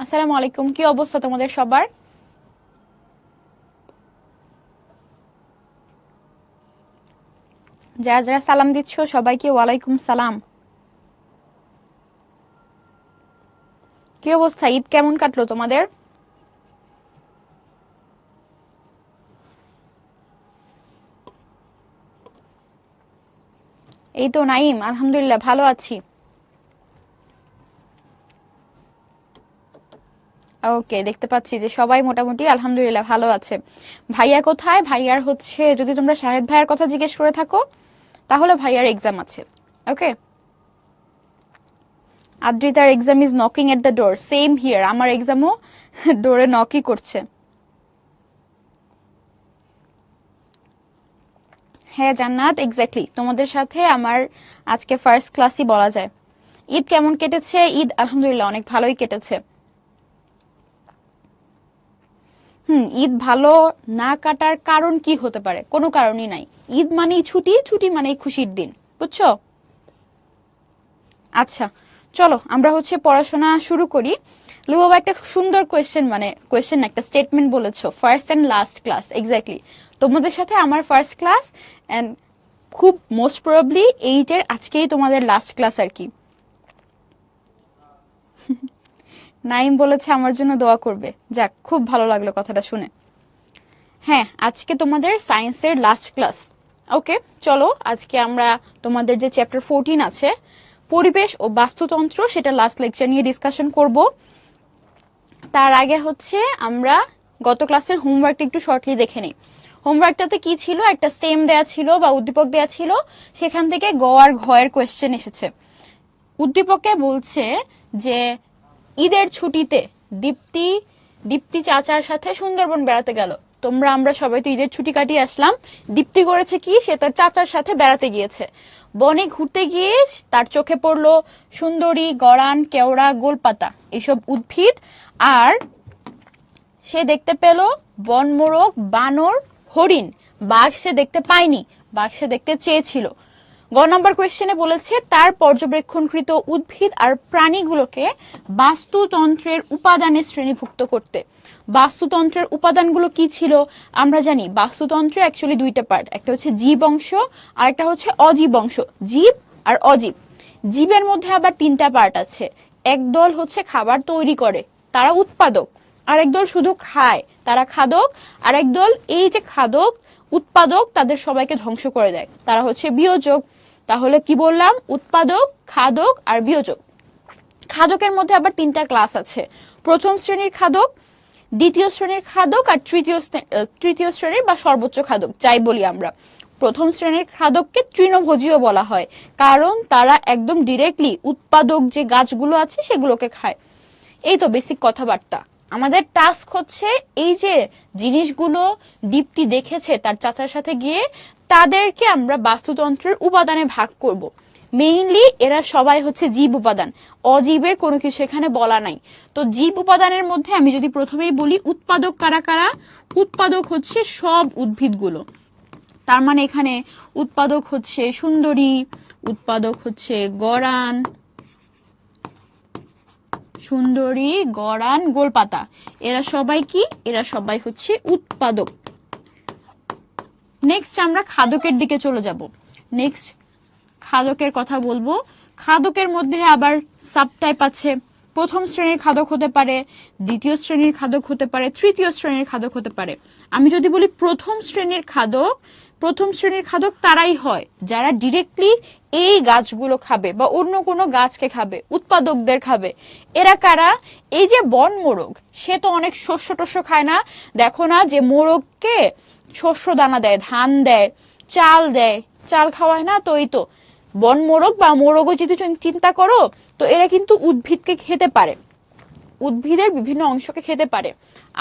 আসসালামু আলাইকুম, কি অবস্থা তোমাদের সবার? যারা যারা সালাম দিচ্ছ সবাইকে ওয়ালাইকুম সালাম। কি অবস্থা, ঈদ কেমন কাটলো তোমাদের? এই তো নাইম, আলহামদুলিল্লাহ ভালো আছি। ওকে, দেখতে পাচ্ছি যে সবাই মোটামুটি আলহামদুলিল্লাহ ভালো আছে। ভাইয়া কোথায়? ভাইয়ার হচ্ছে, যদি তোমরা শাহেদ ভাইয়ার কথা জিজ্ঞেস করে থাকো তাহলে ভাইয়ার এক্সাম আছে। ওকে। আদ্রিতার exam is knocking at the door, same here, আমার এক্সামও ডোরে নকই করছে। হ্যাঁ জান্নাত, এক্স্যাক্টলি তোমাদের সাথে আমার আজকে ফার্স্ট ক্লাসই বলা যায়। ঈদ কেমন কেটেছে? ঈদ আলহামদুলিল্লাহ অনেক ভালোই কেটেছে। ঈদ ভালো না কাটার কারণ কি হতে পারে? কোনো কারণই নাই। ঈদ মানেই ছুটি, ছুটি মানেই খুশির দিন, বুঝছো? আচ্ছা, চলো আমরা হচ্ছে পড়াশোনা শুরু করি। লুবাবা একটা সুন্দর কোয়েশ্চেন, মানে কোয়েশ্চেন একটা স্টেটমেন্ট বলেছো, first and last class. Exactly, তোমাদের সাথে আমার ফার্স্ট ক্লাস, এন্ড খুব মোস্ট প্রবাবলি এইটের আজকেই তোমাদের লাস্ট ক্লাস আর কি। নাইম বলেছে আমার জন্য দোয়া করবে। যাক, খুব ভালো লাগলো কথাটা শুনে। হ্যাঁ, আজকে তোমাদের সায়েন্সের লাস্ট ক্লাস। ওকে, চলো আজকে আমরা তোমাদের যে চ্যাপ্টার 14 আছে, পরিবেশ ও বাস্তুতন্ত্র, সেটা লাস্ট লেকচার নিয়ে ডিসকাশন করব। তার আগে হচ্ছে আমরা গত ক্লাসের হোমওয়ার্কটা একটু শর্টলি দেখে নিই। হোমওয়ার্কটাতে কি ছিল? একটা স্টেম দেয়া ছিল বা উদ্দীপক দেয়া ছিল, সেখান থেকে গ আর ঘ এর কোয়েশ্চেন এসেছে। উদ্দীপকে বলছে যে ঈদের ছুটিতে দীপ্তি দীপ্তি চাচার সাথে সুন্দরবন বেড়াতে গেল। আমরা সবাই তো ঈদের ছুটি কাটিয়ে আসলাম। দীপ্তি করেছে কি? সে তার চাচার সাথে বেড়াতে গিয়েছে। বনে ঘুরতে গিয়ে তার চোখে পড়লো সুন্দরী, গড়ান, কেওড়া, গোলপাতা এইসব উদ্ভিদ। আর সে দেখতে পেল বনমোরগ, বানর, হরিণ। বাঘ সে দেখতে পায়নি, বাঘ সে দেখতে চেয়েছিল। গ নাম্বার কোয়েশ্চেনে বলেছে তার পর্যবেক্ষণকৃত উদ্ভিদ আর প্রাণীগুলোকে বাস্তুতন্ত্রের উপাদানে শ্রেণীভুক্ত করতে। বাস্তুতন্ত্রের উপাদানগুলো কি ছিল? আমরা জানি বাস্তুতন্ত্রে অ্যাকচুয়ালি দুইটা পার্ট, একটা হচ্ছে জীব অংশ আর একটা হচ্ছে অজীব অংশ। জীব আর অজীব। জীবের মধ্যে আবার তিনটা পার্ট আছে। একদল হচ্ছে খাবার তৈরি করে, তারা উৎপাদক। আরেক দল শুধু খায়, তারা খাদক। আর একদল এই যে খাদক, উৎপাদক, তাদের সবাইকে ধ্বংস করে দেয়, তারা হচ্ছে বিয়োজক। তাহলে কি বললাম? উৎপাদক, খাদক আর বিয়োজক। খাদকের মধ্যে আবার তিনটা ক্লাস আছে, প্রথম শ্রেণীর খাদক, দ্বিতীয় শ্রেণীর খাদক আর তৃতীয় শ্রেণীর বা সর্বোচ্চ খাদক, যাই বলি আমরা। প্রথম শ্রেণীর খাদককে তৃণভোজীয় বলা হয়, কারণ তারা একদম ডিরেক্টলি উৎপাদক যে গাছগুলো আছে সেগুলোকে খায়। এই তো বেসিক কথাবার্তা। আমাদের টাস্ক হচ্ছে এই যে জিনিসগুলো দীপ্তি দেখেছে তার চাচার সাথে গিয়ে, তাদেরকে আমরা বাস্তুতন্ত্রের উপাদানে ভাগ করব। মেইনলি এরা সবাই হচ্ছে জীব উপাদান, অজীবের কোনো কিছু এখানে বলা নাই। তো জীব উপাদানের মধ্যে আমি যদি প্রথমেই বলি উৎপাদক কারা কারা? উৎপাদক হচ্ছে সব উদ্ভিদগুলো। তার মানে এখানে উৎপাদক হচ্ছে সুন্দরী, উৎপাদক হচ্ছে গড়ান, সুন্দরী, গড়ান, গোলপাতা, এরা সবাই কি? এরা সবাই হচ্ছে উৎপাদক। নেক্সট আমরা খাদকের দিকে চলে যাব। নেক্সট খাদকের কথা বলবো। খাদকের মধ্যে আবার সাবটাইপ আছে। প্রথম শ্রেণীর খাদক হতে পারে, দ্বিতীয় শ্রেণীর খাদক হতে পারে, তৃতীয় শ্রেণীর খাদক হতে পারে। আমি যদি বলি প্রথম শ্রেণীর খাদক, প্রথম শ্রেণীর খাদক তারাই হয় যারা ডিরেক্টলি এই গাছগুলো খাবে বা অন্য কোনো গাছকে খাবে, উৎপাদকদের খাবে। এরা কারা? এই যে বন মোরগ, সে তো অনেক শস্য টস্য খায় না? দেখো না যে মোরগকে শস্য দানা দেয়, ধান দেয়, চাল দেয়, চাল খাওয়ায় না? তো এই তো বন মোরগ বা মোরগও যদি চিন্তা করো, তো এরা কিন্তু উদ্ভিদকে খেতে পারে, উদ্ভিদের বিভিন্ন অংশকে খেতে পারে।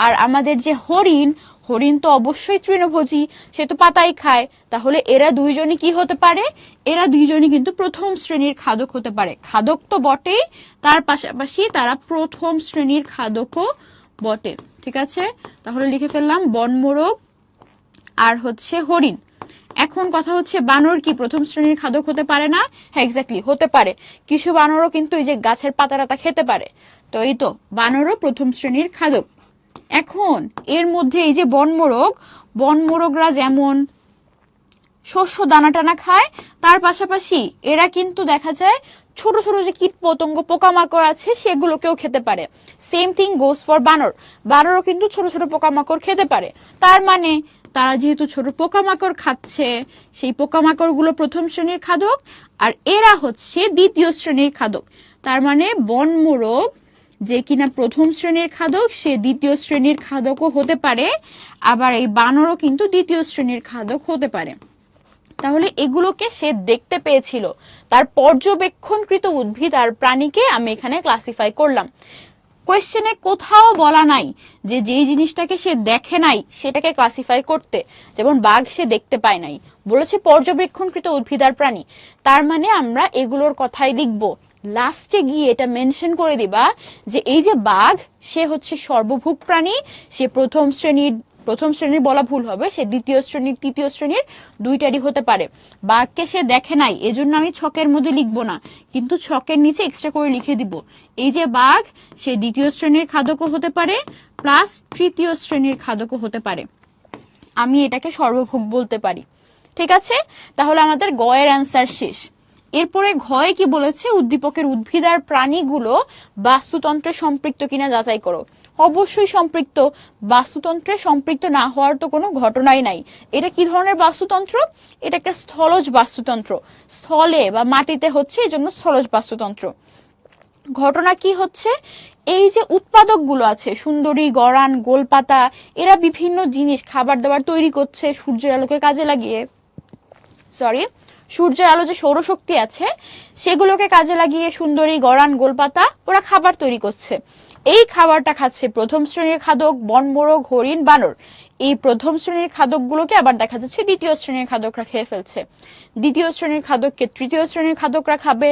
আর আমাদের যে হরিণ, হরিণ তো অবশ্যই তৃণভোজী, সে তো পাতাই খায়। তাহলে এরা দুইজনই কি হতে পারে? এরা দুইজনই কিন্তু প্রথম শ্রেণীর খাদক হতে পারে। খাদক তো বটেই, তার পাশাপাশি তারা প্রথম শ্রেণীর খাদকও বটে। ঠিক আছে, তাহলে লিখে ফেললাম বনমোরগ আর হচ্ছে হরিণ। এখন কথা হচ্ছে বানর কি প্রথম শ্রেণীর খাদক হতে পারে না? হ্যাঁ, এক্স্যাক্টলি হতে পারে। কিছু বানরও কিন্তু এই যে গাছের পাতা টাতা খেতে পারে। তো এই তো বানরও প্রথম শ্রেণীর খাদক। এখন এর মধ্যে এই যে বনমোরগরা যেমন শস্য দানা টানা খায়, তার পাশাপাশি এরা কিন্তু দেখা যায় ছোট ছোট যে কীট পতঙ্গ পোকামাকড় আছে সেগুলোকেও খেতে পারে। সেম থিং গোস ফর বানরও কিন্তু ছোট ছোট পোকামাকড় খেতে পারে। তার মানে তারা যেহেতু ছোট পোকামাকড় খাচ্ছে, সেই পোকামাকড় গুলো প্রথম শ্রেণীর খাদক, আর এরা হচ্ছে দ্বিতীয় শ্রেণীর খাদক। তার মানে বনমোরগ যে কিনা প্রথম শ্রেণীর খাদক, সে দ্বিতীয় শ্রেণীর খাদকও হতে পারে, আবার এই বানরও কিন্তু দ্বিতীয় শ্রেণীর খাদক হতে পারে। তাহলে এগুলোকে সে দেখতে পেয়েছিল, তার পর্যবেক্ষণকৃত উদ্ভিদ আর প্রাণীকে আমি এখানে ক্লাসিফাই করলাম। কোয়েশ্চেনে কোথাও বলা নাই যে যেই জিনিসটাকে সে দেখে নাই সেটাকে ক্লাসিফাই করতে, যেমন বাঘ সে দেখতে পায় নাই, বলেছে পর্যবেক্ষণকৃত উদ্ভিদ আর প্রাণী। তার মানে আমরা এগুলোর কথাই লিখব। লাস্টে গিয়ে এটা মেনশন করে দিবা যে এই যে বাঘ, সে হচ্ছে সর্বভুক প্রাণী, সে প্রথম শ্রেণীর বলা ভুল হবে, সে দ্বিতীয় শ্রেণীর তৃতীয় শ্রেণীর দুইটারই হতে পারে। বাঘকে সে দেখে নাই, এজন্য আমি ছকের মধ্যে লিখবো না, কিন্তু ছকের নিচে এক্সট্রা করে লিখে দিব এই যে বাঘ, সে দ্বিতীয় শ্রেণীর খাদকও হতে পারে প্লাস তৃতীয় শ্রেণীর খাদকও হতে পারে। আমি এটাকে সর্বভুক বলতে পারি। ঠিক আছে, তাহলে আমাদের গ এর অ্যান্সার শেষ। এরপরে ঘয়ে কি বলেছে, উদ্দীপকের উদ্ভিদ আর প্রাণীগুলো বাস্তুতন্ত্রে সম্পৃক্ত কিনা যাচাই করো। অবশ্যই সম্পৃক্ত, বাস্তুতন্ত্রে সম্পৃক্ত না হওয়ার তো কোনো ঘটনাই নাই। এটা কি ধরনের বাস্তুতন্ত্র? এটা একটা স্থলজ বাস্তুতন্ত্র, স্থলে বা মাটিতে হচ্ছে, এই জন্য স্থলজ বাস্তুতন্ত্র। ঘটনা কি হচ্ছে, এই যে উৎপাদকগুলো আছে সুন্দরী, গরান, গোলপাতা, এরা বিভিন্ন জিনিস খাবার দাবার তৈরি করছে সূর্যের আলোকে কাজে লাগিয়ে, সূর্যের আলো যে সৌরশক্তি আছে সেগুলোকে কাজে লাগিয়ে সুন্দরী, গরান, গোলপাতা ওরা খাবার তৈরি করছে। এই খাবারটা খাচ্ছে প্রথম শ্রেণীর খাদক বনমোরগ, হরিণ, বানর। এই প্রথম শ্রেণীর খাদকগুলোকে আবার দেখা যাচ্ছে দ্বিতীয় শ্রেণীর খাদকরা খেয়ে ফেলছে। দ্বিতীয় শ্রেণীর খাদককে তৃতীয় শ্রেণীর খাদকরা খাবে।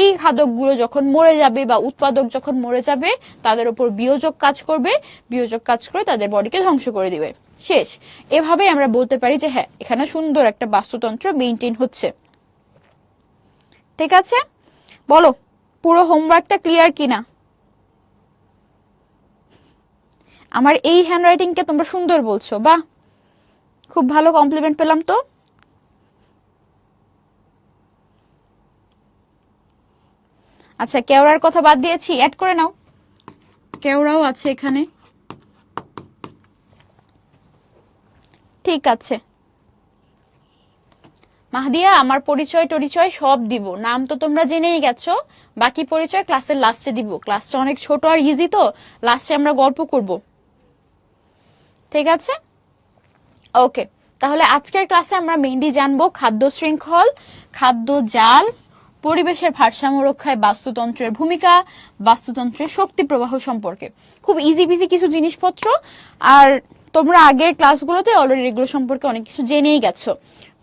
এই খাদকগুলো যখন মরে যাবে বা উৎপাদক যখন মরে যাবে, তাদের উপর বিয়োজক কাজ করবে, বিয়োজক কাজ করে তাদের বডিকে ধ্বংস করে দিবে, শেষ। এভাবে আমরা বলতে পারি যে হ্যাঁ, এখানে সুন্দর একটা বাস্তুতন্ত্র মেইনটেইন হচ্ছে। ঠিক আছে, বলো পুরো হোমওয়ার্কটা ক্লিয়ার কিনা? আমার এই হ্যান্ডরাইটিংকে তোমরা সুন্দর বলছো, বাহ, খুব ভালো কমপ্লিমেন্ট পেলাম তো। আচ্ছা, কেওড়ার কথা বাদ দিয়েছি, অ্যাড করে নাও, কেওড়াও আছে এখানে। ঠিক আছে মাহদিয়া, আমার পরিচয় সব দিব, নাম তো তোমরা জেনেই গেছো, বাকি পরিচয় ক্লাসের লাস্টে দিব। ক্লাসটা অনেক ছোট আর ইজি, তো লাস্টে আমরা গল্প করব। ঠিক আছে, ওকে। তাহলে আজকের ক্লাসে আমরা মেইনলি জানবো খাদ্য শৃঙ্খল, খাদ্য জাল, পরিবেশের ভারসাম্য রক্ষায় বাস্তুতন্ত্রের ভূমিকা, বাস্তুতন্ত্রের শক্তি প্রবাহ সম্পর্কে। খুব ইজি বিজি কিছু জিনিসপত্র, আর তোমরা আগের ক্লাসগুলোতে অলরেডি এগুলো সম্পর্কে অনেক কিছু জেনেই গেছো।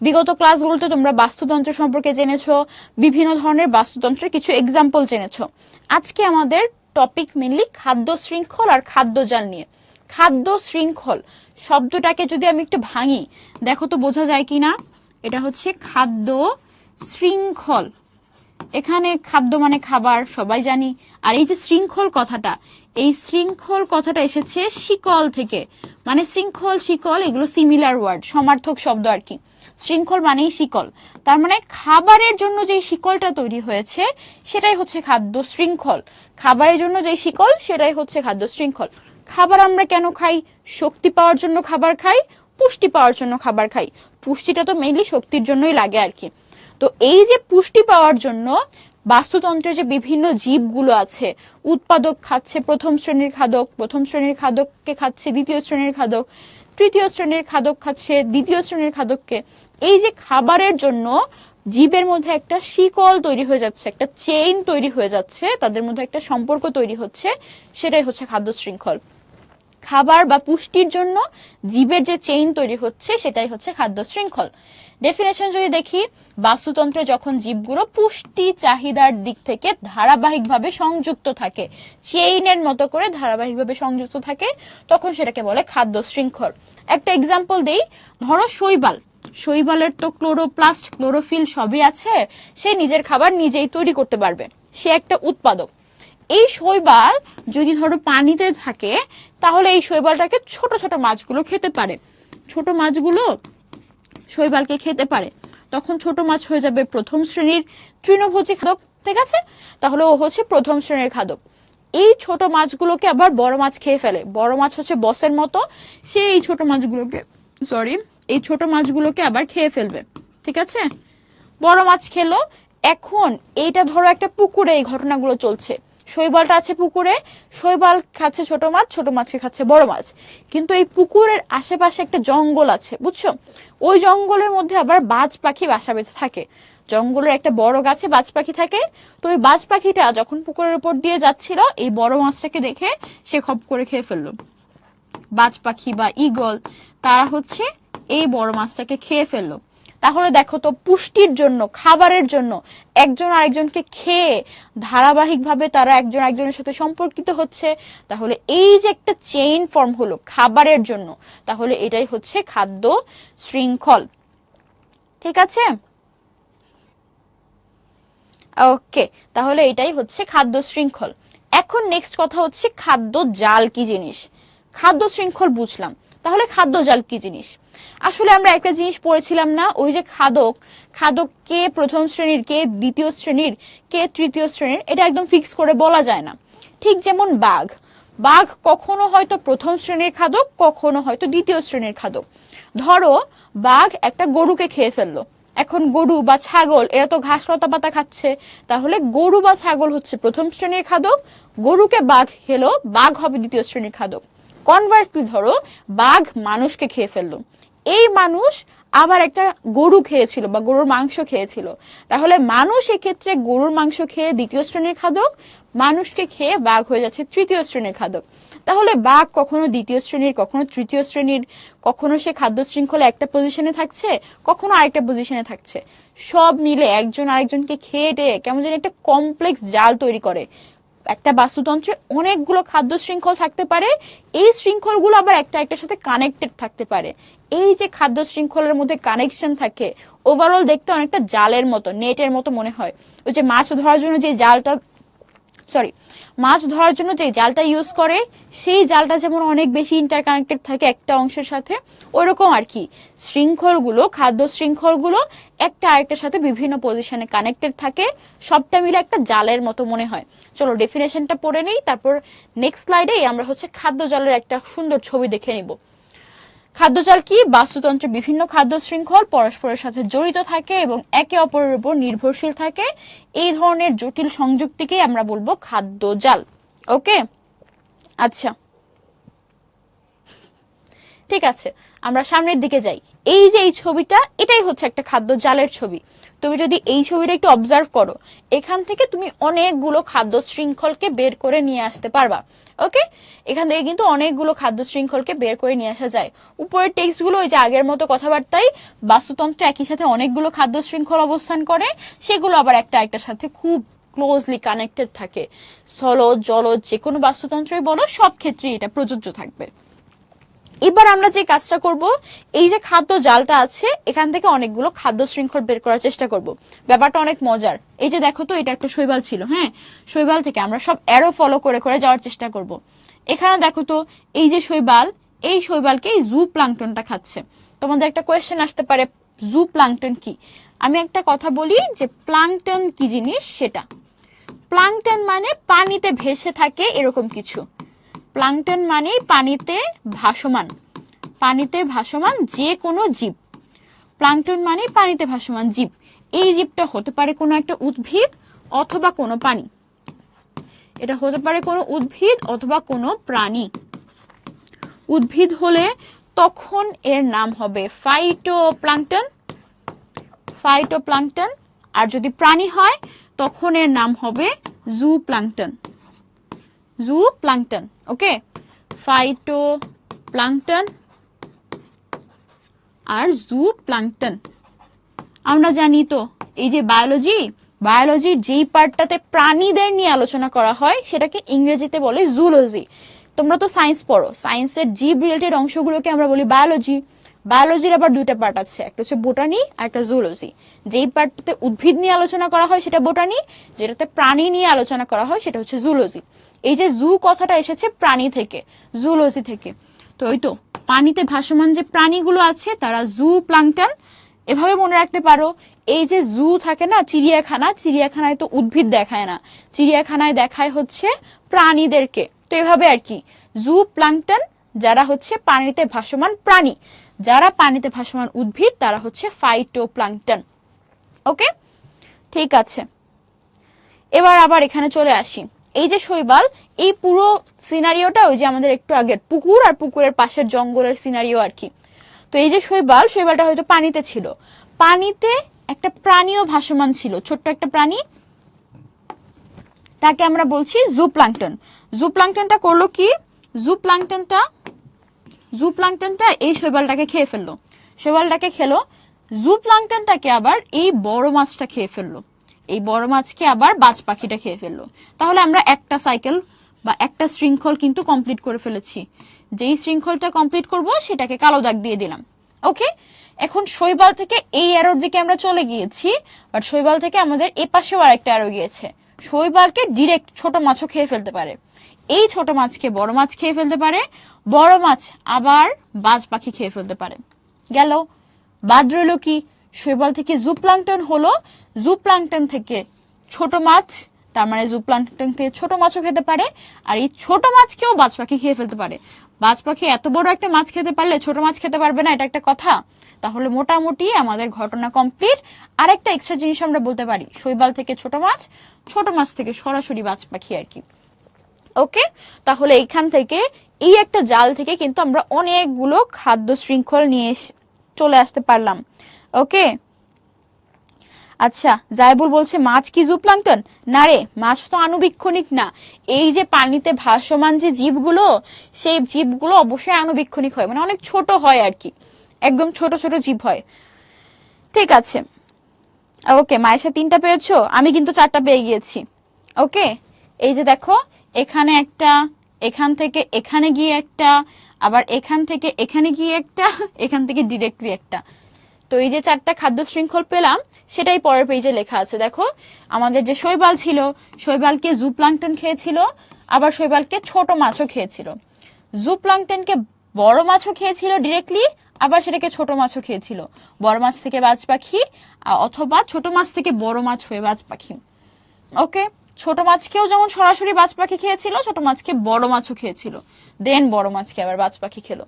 বিগত ক্লাসগুলোতে তোমরা বাস্তুতন্ত্র সম্পর্কে জেনেছো, বিভিন্ন ধরনের বাস্তুতন্ত্রের কিছু এক্সাম্পল জেনেছো। আজকে আমাদের টপিক মেনলি খাদ্য শৃঙ্খল আর খাদ্য জাল নিয়ে। খাদ্য শৃঙ্খল শব্দটাকে যদি আমি একটু ভাঙি, দেখো তো বোঝা যায় কিনা। এটা হচ্ছে খাদ্য শৃঙ্খল, এখানে খাদ্য মানে খাবার, সবাই জানি। আর এই যে শৃঙ্খল কথাটা, এই শৃঙ্খল কথাটা এসেছে শিকল থেকে, মানে শৃঙ্খল শিকল এগুলো সিমিলার ওয়ার্ড, সমার্থক শব্দ আর কি। শৃঙ্খল মানেই শিকল, তার মানে খাবারের জন্য যে শিকলটা তৈরি হয়েছে সেটাই হচ্ছে খাদ্য শৃঙ্খল। খাবারের জন্য যে শিকল সেটাই হচ্ছে খাদ্য শৃঙ্খল। খাবার আমরা কেন খাই? শক্তি পাওয়ার জন্য খাবার খাই, পুষ্টি পাওয়ার জন্য খাবার খাই। পুষ্টিটা তো মেইনলি শক্তির জন্যই লাগে আর কি। তো এই যে পুষ্টি পাওয়ার জন্য বাস্তুতন্ত্রে যে বিভিন্ন জীবগুলো আছে, উৎপাদক খাচ্ছে প্রথম শ্রেণীর খাদক, প্রথম শ্রেণীর খাদককে খাচ্ছে দ্বিতীয় শ্রেণীর খাদক, তৃতীয় শ্রেণীর খাদক খাচ্ছে দ্বিতীয় শ্রেণীর খাদককে। এই যে খাবারের জন্য জীবের মধ্যে একটা শিকল তৈরি হয়ে যাচ্ছে, একটা চেইন তৈরি হয়ে যাচ্ছে, তাদের মধ্যে একটা সম্পর্ক তৈরি হচ্ছে, সেটাই হচ্ছে খাদ্য শৃঙ্খল। খাবার বা পুষ্টির জন্য জীবের যে চেইন তৈরি হচ্ছে সেটাই হচ্ছে খাদ্য শৃঙ্খল। ডেফিনেশন যদি দেখি, বাস্তুতন্ত্রে যখন জীবগুলো পুষ্টি চাহিদার দিক থেকে ধারাবাহিকভাবে সংযুক্ত থাকে, চেইনের মতো করে ধারাবাহিকভাবে সংযুক্ত থাকে, তখন সেটাকে বলে খাদ্য শৃঙ্খল। একটা এক্সাম্পল দেই, ধরো শৈবালের তো ক্লোরোপ্লাস্ট, ক্লোরোফিল সবই আছে, সে নিজের খাবার নিজেই তৈরি করতে পারবে, সে একটা উৎপাদক। এই শৈবাল যদি ধরো পানিতে থাকে তাহলে এই শৈবালটাকে ছোট ছোট মাছগুলো খেতে পারে, ছোট মাছগুলো শৈবালকে খেতে পারে, তখন ছোট মাছ হয়ে যাবে প্রথম শ্রেণীর তৃণভোজী খাদক। ঠিক আছে, তাহলে ও হচ্ছে প্রথম শ্রেণীর খাদক। এই ছোট মাছগুলোকে আবার বড় মাছ খেয়ে ফেলে, বড় মাছ হচ্ছে বসের মতো, সে এই ছোট মাছগুলোকে এই ছোট মাছগুলোকে আবার খেয়ে ফেলবে। ঠিক আছে, বড় মাছ খেলো। এখন এইটা ধরো একটা পুকুরে এই ঘটনাগুলো চলছে, শৈবালটা আছে পুকুরে, শৈবাল খাচ্ছে ছোট মাছ, ছোট মাছকে খাচ্ছে বড় মাছ, কিন্তু এই পুকুরের আশেপাশে একটা জঙ্গল আছে, বুঝছো? ওই জঙ্গলের মধ্যে আবার বাজ পাখি বাসা বেঁধে থাকে, জঙ্গলের একটা বড় গাছে বাজ পাখি থাকে। তো ওই বাজ পাখিটা যখন পুকুরের উপর দিয়ে যাচ্ছিল, এই বড় মাছটাকে দেখে সে খপ করে খেয়ে ফেললো। বাজ পাখি বা ঈগল তারা হচ্ছে এই বড় মাছটাকে খেয়ে ফেললো। তাহলে দেখো তো, পুষ্টির জন্য, খাবারের জন্য একজন আরেকজনকে খেয়ে ধারাবাহিকভাবে তারা একজন আরেকজনের সাথে সম্পর্কিত হচ্ছে। তাহলে এই যে একটা চেইন ফর্ম হলো খাবারের জন্য, তাহলে এটাই হচ্ছে খাদ্য শৃঙ্খল। ঠিক আছে, ওকে, তাহলে এটাই হচ্ছে খাদ্য শৃঙ্খল। এখন নেক্সট কথা হচ্ছে খাদ্য জাল কি জিনিস। খাদ্য শৃঙ্খল বুঝলাম, তাহলে খাদ্য জাল কি জিনিস? আসলে আমরা একটা জিনিস পড়েছিলাম না, ওই যে খাদক, খাদক কে প্রথম শ্রেণীর, কে দ্বিতীয় শ্রেণীর, কে তৃতীয় শ্রেণীর, এটা একদম ফিক্স করে বলা যায় না। ঠিক যেমন বাঘ, বাঘ কখনো হয়তো প্রথম শ্রেণীর খাদক, কখনো হয়তো দ্বিতীয় শ্রেণীর খাদক। ধরো বাঘ একটা গরুকে খেয়ে ফেললো, এখন গরু বা ছাগল এরা তো ঘাস লতা পাতা খাচ্ছে, তাহলে গরু বা ছাগল হচ্ছে প্রথম শ্রেণীর খাদক, গরুকে বাঘ খেলো, বাঘ হবে দ্বিতীয় শ্রেণীর খাদক। কনভার্সলি ধরো বাঘ মানুষকে খেয়ে ফেললো, এই মানুষ আবার একটা গরু খেয়েছিল বা গরুর মাংস খেয়েছিল, তাহলে মানুষ এক্ষেত্রে গরুর মাংস খেয়ে দ্বিতীয় শ্রেণীর খাদক, মানুষকে খেয়ে বাঘ হয়ে যাচ্ছে তৃতীয় শ্রেণীর খাদক। তাহলে বাঘ কখনো দ্বিতীয় শ্রেণীর, কখনো তৃতীয় শ্রেণীর, কখনো সে খাদ্য শৃঙ্খলে একটা পজিশনে থাকছে, কখনো আরেকটা পজিশনে থাকছে, সব মিলে একজন আরেকজনকে খেয়ে টেয়ে কেমন যেন একটা কমপ্লেক্স জাল তৈরি করে। একটা বাস্তুতন্ত্রে অনেকগুলো খাদ্য শৃঙ্খল থাকতে পারে, এই শৃঙ্খলগুলো আবার একটা একটার সাথে কানেক্টেড থাকতে পারে। এই যে খাদ্য শৃঙ্খলের মধ্যে কানেকশন থাকে, ওভারঅল দেখতে অনেকটা জালের মতো, নেটের মতো মনে হয়। ওই যে মাছ ধরার জন্য যে জালটা, মাছ ধরার জন্য যে জালটা ইউজ করে, সেই জালটা যেমন অনেক বেশি ইন্টারকানেক্টেড থাকে একটা অংশের সাথে, ওইরকম আর কি শৃঙ্খলগুলো, খাদ্য শৃঙ্খলগুলো একটা আরেকটার সাথে বিভিন্ন পজিশনে কানেক্টেড থাকে, সবটা মিলে একটা জালের মতো মনে হয়। চলো ডেফিনেশনটা পড়ে নেই, তারপর নেক্সট স্লাইডে আমরা হচ্ছে খাদ্য জালের একটা সুন্দর ছবি দেখে নিব। খাদ্যজাল কি? বাস্তুতন্ত্রের বিভিন্ন খাদ্য শৃঙ্খল পরস্পরের সাথে জড়িত থাকে এবং একে অপরের উপর নির্ভরশীল থাকে, এই ধরনের জটিল সংযুক্তিকে আমরা বলবো খাদ্যজাল। ওকে, আচ্ছা, ঠিক আছে, আমরা সামনের দিকে যাই। এই যে এই ছবিটা, এটাই হচ্ছে একটা খাদ্য জালের ছবি। তুমি যদি এই ছবিটা একটু অবজার্ভ করো, এখান থেকে তুমি অনেকগুলো খাদ্য শৃঙ্খলকে বের করে নিয়ে আসতে পারবা। ওকে, এখান থেকে কিন্তু অনেকগুলো খাদ্য শৃঙ্খলকে বের করে নিয়ে আসা যায়। উপরের টেক্সট গুলো ওই যে আগের মতো কথাবার্তাই, বাস্তুতন্ত্রে একই সাথে অনেকগুলো খাদ্য শৃঙ্খল অবস্থান করে, সেগুলো আবার একটা একটার সাথে খুব ক্লোজলি কানেক্টেড থাকে। স্থলজ, জলজ, যে কোনো বাস্তুতন্ত্রই বলো, সব ক্ষেত্রেই এটা প্রযোজ্য থাকবে। এবার আমরা যে কাজটা করব, এই যে খাদ্য জালটা আছে, এখান থেকে অনেকগুলো খাদ্য শৃঙ্খল বের করার চেষ্টা করব। ব্যাপারটা অনেক মজার। এই যে দেখো তো, এটা একটা শৈবাল ছিল, হ্যাঁ, শৈবাল থেকে আমরা সব অ্যারো ফলো করে করে যাওয়ার চেষ্টা করব। এখানে দেখো তো, এই যে শৈবাল, এই শৈবালকে জু প্লাঙ্কটনটা খাচ্ছে। তোমাদের একটা কোয়েশ্চেন আসতে পারে, জু প্লাঙ্কটন কি? আমি একটা কথা বলি যে প্লাঙ্কটন কি জিনিস সেটা। প্লাঙ্কটন মানে পানিতে ভেসে থাকে এরকম কিছু। প্লাঙ্কটন মানে পানিতে ভাসমান, পানিতে ভাসমান যে কোনো জীব। প্লাঙ্কটন মানে পানিতে ভাসমান জীব। এই জীবটা হতে পারে কোনো একটা উদ্ভিদ অথবা কোনো প্রাণী, এটা হতে পারে কোনো উদ্ভিদ অথবা কোনো প্রাণী। উদ্ভিদ হলে তখন এর নাম হবে ফাইটোপ্লাঙ্কটন, ফাইটোপ্লাঙ্কটন। আর যদি প্রাণী হয় তখন এর নাম হবে জুপ্লাঙ্কটন, জুপ্লাঙ্কটন। ওকে, ফাইটোপ্লাঙ্কটন আর জুপ্লাঙ্কটন। আমরা জানি তো, এই যে বায়োলজির যেই পার্টটাতে প্রাণীদের নিয়ে আলোচনা করা হয় সেটাকে ইংরেজিতে বলে জুলজি। তোমরা তো সায়েন্স পড়ো, সায়েন্সের জীব রিলেটেড অংশগুলোকে আমরা বলি বায়োলজি। বায়োলজির আবার দুইটা পার্ট আছে, একটা হচ্ছে বোটানি আর একটা জুলজি। যেই পার্টটাতে উদ্ভিদ নিয়ে আলোচনা করা হয় সেটা বোটানি, যেটাতে প্রাণী নিয়ে আলোচনা করা হয় সেটা হচ্ছে জুলজি। এই যে জু কথাটা এসেছে প্রাণী থেকে, জুলজি থেকে। তো ওই তো পানিতে ভাসমান যে প্রাণীগুলো আছে তারা জু প্লাঙ্কটন, এভাবে মনে রাখতে পারো। এই যে জু থাকে না চিড়িয়াখানা, চিড়িয়াখানায় তো উদ্ভিদ দেখায় না, চিড়িয়াখানায় দেখায় হচ্ছে প্রাণীদেরকে। তো এভাবে আর কি, জু প্লাঙ্কটন যারা হচ্ছে পানিতে ভাসমান প্রাণী, যারা পানিতে ভাসমান উদ্ভিদ তারা হচ্ছে ফাইটোপ্লাঙ্কটন। ওকে, ঠিক আছে। এবার আবার এখানে চলে আসি। এই যে শৈবাল, এই পুরো সিনারিওটা ওই যে আমাদের একটু আগের পুকুর আর পুকুরের পাশের জঙ্গলের সিনারিও আর কি। তো এই যে শৈবাল, শৈবালটা হয়তো পানিতে ছিল, পানিতে একটা প্রাণীও ভাসমান ছিল, ছোট্ট একটা প্রাণী, তাকে আমরা বলছি জুপ্লাঙ্কটন। জুপ্লাঙ্কটনটা করলো কি, জুপ্লাঙ্কটনটা এই শৈবালটাকে খেয়ে ফেললো, শৈবালটাকে খেলো, জুপ্লাঙ্কটনটাকে আবার এই বড় মাছটা খেয়ে ফেললো, এই বড় মাছকে আবার বাজ পাখিটা খেয়ে ফেললো। তাহলে আমরা একটা সাইকেল বা একটা শৃঙ্খল কিন্তু কমপ্লিট করে ফেলেছি। যেই শৃঙ্খলটা কমপ্লিট করব সেটাকে কালো দাগ দিয়ে দিলাম। ওকে, এখন শৈবাল থেকে এই অ্যারোর দিকে আমরা চলে গিয়েছি, বাট শৈবাল থেকে আমাদের এ পাশেও আরেকটা অ্যারো গিয়েছে। শৈবালকে ডিরেক্ট ছোট মাছও খেয়ে ফেলতে পারে, এই ছোট মাছকে বড় মাছ খেয়ে ফেলতে পারে, বড় মাছ আবার বাজ পাখি খেয়ে ফেলতে পারে। গেল, বাদ রইল কি, শৈবাল থেকে জুপ্লাঙ্কটন হলো, জুপ্লাঙ্কটন থেকে ছোট মাছ, তার মানে জুপ্লাঙ্কটন থেকে ছোট মাছও খেতে পারে, আর এই ছোট মাছকেও বাজ পাখি খেয়ে ফেলতে পারে। বাজ পাখি এত বড় একটা মাছ খেতে পারলে ছোট মাছ খেতে পারবে না, এটা একটা কথা? তাহলে মোটামুটি আমাদের ঘটনা কমপ্লিট। আরেকটা এক্সট্রা জিনিস আমরা বলতে পারি, শৈবাল থেকে ছোট মাছ, ছোট মাছ থেকে সরাসরি বাজ পাখি আর কি। ওকে, তাহলে এইখান থেকে এই একটা জাল থেকে কিন্তু আমরা অনেকগুলো খাদ্য শৃঙ্খল নিয়ে চলে আসতে পারলাম। ওকে, আচ্ছা, জায়বুল বলছে মাছ কি জুপ্লাঙ্কটন? না রে, মাছ তো আণুবীক্ষণিক না। এই যে পানিতে ভাসমান যে জীবগুলো, সেই জীবগুলো অবশ্যই আণুবীক্ষণিক হয়, মানে অনেক ছোট হয় আর কি, একদম ছোট ছোট জীব হয়। ঠিক আছে, ওকে, মায়েশা 3টা পেয়েছো, আমি কিন্তু 4টা পেয়ে গিয়েছি। ওকে, এই যে দেখো, এখানে একটা, এখান থেকে এখানে গিয়ে একটা, আবার এখান থেকে এখানে গিয়ে একটা, এখান থেকে ডিরেক্টলি একটা। তো এই যে 4টা খাদ্য শৃঙ্খল পেলাম, সেটাই পরের পেজে লেখা আছে। দেখো, আমাদের যে শৈবাল ছিল, শৈবালকে জুপ্লাঙ্কটন খেয়েছিল, আবার শৈবালকে ছোট মাছও খেয়েছিল। জুপ্লাঙ্কটনকে বড় মাছও খেয়েছিল ডিরেক্টলি, আবার সেটাকে ছোট মাছও খেয়েছিল, বড় মাছ থেকে বাজ পাখি অথবা ছোট মাছ থেকে বড় মাছ হয়ে বাজ পাখি। ওকে, ছোট মাছকেও যেমন সরাসরি বাজ পাখি খেয়েছিল, ছোট মাছকে বড় মাছও খেয়েছিল, দেন বড় মাছকে আবার বাজ পাখি খেলো।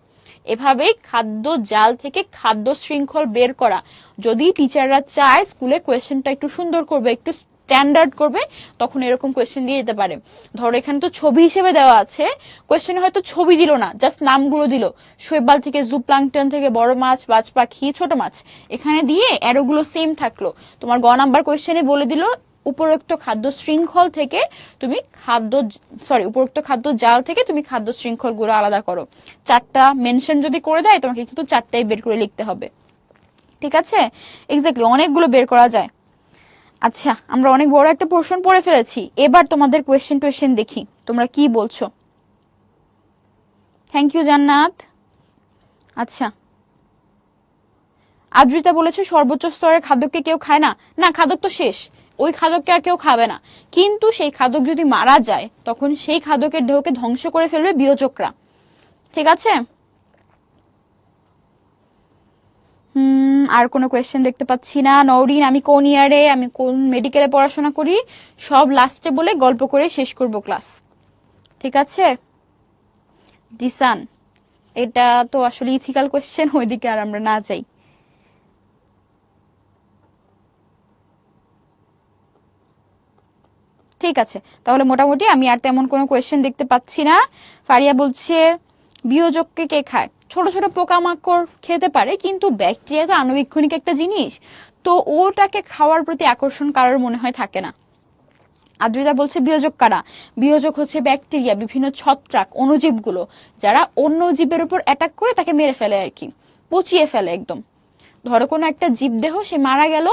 এভাবেই খাদ্য জাল থেকে খাদ্য শৃঙ্খল বের করা। যদি টিচাররা চায় স্কুলে কোয়েশ্চেনটা একটু সুন্দর করবে, একটু স্ট্যান্ডার্ড করবে, তখন এরকম কোয়েশ্চেন দিয়ে যেতে পারে। ধরো এখানে তো ছবি হিসেবে দেওয়া আছে, কোয়েশ্চেনে হয়তো ছবি দিল না, জাস্ট নামগুলো দিল, শৈবাল থেকে জুপ্লাঙ্কটন থেকে বড় মাছ, বাজ পাখি, ছোট মাছ, এখানে দিয়ে অ্যারোগুলো সেম থাকলো। তোমার গ নাম্বার কোয়েশ্চেনে বলে দিল উপরোক্ত খাদ্য শৃঙ্খল থেকে তুমি উপরোক্ত খাদ্য জাল থেকে তুমি খাদ্য শৃঙ্খল গুলো আলাদা করো। 4টা মেনশন যদি করে দেয়, তোমাকে কিন্তু 4টাই বের করে লিখতে হবে। ঠিক আছে, এক্স্যাক্টলি, অনেকগুলো বের করা যায়। আচ্ছা, আমরা অনেক বড় একটা পোর্শন পড়ে ফেলেছি, এবার তোমাদের কোয়েশ্চেন দেখি তোমরা কি বলছো। থ্যাংক ইউ জান্নাত। আচ্ছা, আদ্রিতা বলেছে সর্বোচ্চ স্তরের খাদ্যকে কেউ খায় না। না, খাদ্য তো শেষ, ওই খাদককে আর কেউ খাবে না, কিন্তু সেই খাদক যদি মারা যায় তখন সেই খাদকের দেহকে ধ্বংস করে ফেলবে বিয়োজকরা। ঠিক আছে, আর কোনো কোয়েশ্চেন দেখতে পাচ্ছি না। নওরিন, আমি কোন ইয়ারে, আমি কোন মেডিকেলে পড়াশোনা করি, সব লাস্টে বলে গল্প করে শেষ করব ক্লাস। ঠিক আছে, দিসান, এটা তো আসলে ইথিক্যাল কোয়েশ্চেন, ওইদিকে আর আমরা না যাই। ঠিক আছে, তাহলে মোটামুটি আমি আর তেমন কোনো কোয়েশ্চেন দেখতে পাচ্ছি না। ফারিয়া বলছে বিয়োজককে কে খায়? ছোট ছোট পোকামাকড় খেতে পারে, কিন্তু ব্যাকটেরিয়া তো আণুবীক্ষণিক একটা জিনিস, তো ওটাকে খাওয়ার প্রতি আকর্ষণ কারোর মনে হয় থাকে না। আদ্রিতা বলছে বিয়োজক কারা? বিয়োজক হচ্ছে ব্যাকটেরিয়া, বিভিন্ন ছত্রাক, অণুজীবগুলো, যারা অন্য জীবের উপর অ্যাটাক করে তাকে মেরে ফেলে আর কি, পচিয়ে ফেলে একদম। ধরো কোনো একটা জীবদেহ সে মারা গেল,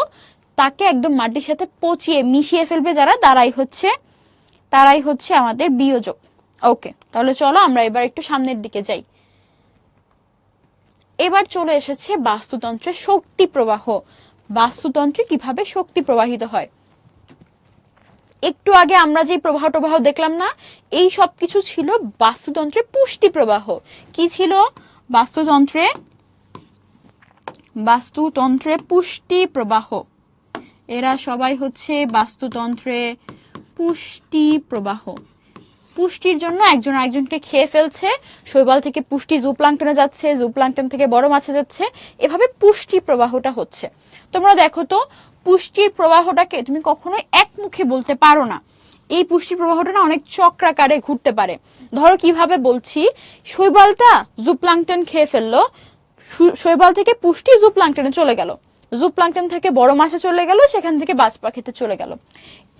তাকে একদম মাটির সাথে পচিয়ে মিশিয়ে ফেলবে যারা, তারাই হচ্ছে আমাদের বিয়োজক। ওকে, তাহলে চলো আমরা এবার একটু সামনের দিকে যাই। এবার চলে এসেছে বাস্তুতন্ত্রের শক্তি প্রবাহ। বাস্তুতন্ত্রে কিভাবে শক্তি প্রবাহিত হয়। একটু আগে আমরা যে প্রবাহ দেখলাম না, এই সব কিছু ছিল বাস্তুতন্ত্রে পুষ্টি প্রবাহ। কি ছিল বাস্তুতন্ত্রে পুষ্টি প্রবাহ। এরা সবাই হচ্ছে বাস্তুতন্ত্রে পুষ্টি প্রবাহ। পুষ্টির জন্য একজন আরেকজনকে খেয়ে ফেলছে, শৈবাল থেকে পুষ্টি জুপ্লাঙ্কটনে যাচ্ছে, জুপ্লাঙ্কটন থেকে বড় মাছে যাচ্ছে, এভাবে পুষ্টি প্রবাহটা হচ্ছে। তোমরা দেখো তো, পুষ্টির প্রবাহটাকে তুমি কখনোই একমুখে বলতে পারো না। এই পুষ্টি প্রবাহটা না অনেক চক্রাকারে ঘুরতে পারে। ধরো কিভাবে বলছি, শৈবালটা জুপ্লাঙ্কটন খেয়ে ফেললো, শৈবাল থেকে পুষ্টি জুপ্লাঙ্কটনে চলে গেল, জুপ্লাঙ্কটন থেকে বড় মাছে চলে গেল, সেখান থেকে বাজ পাখিতে চলে গেল।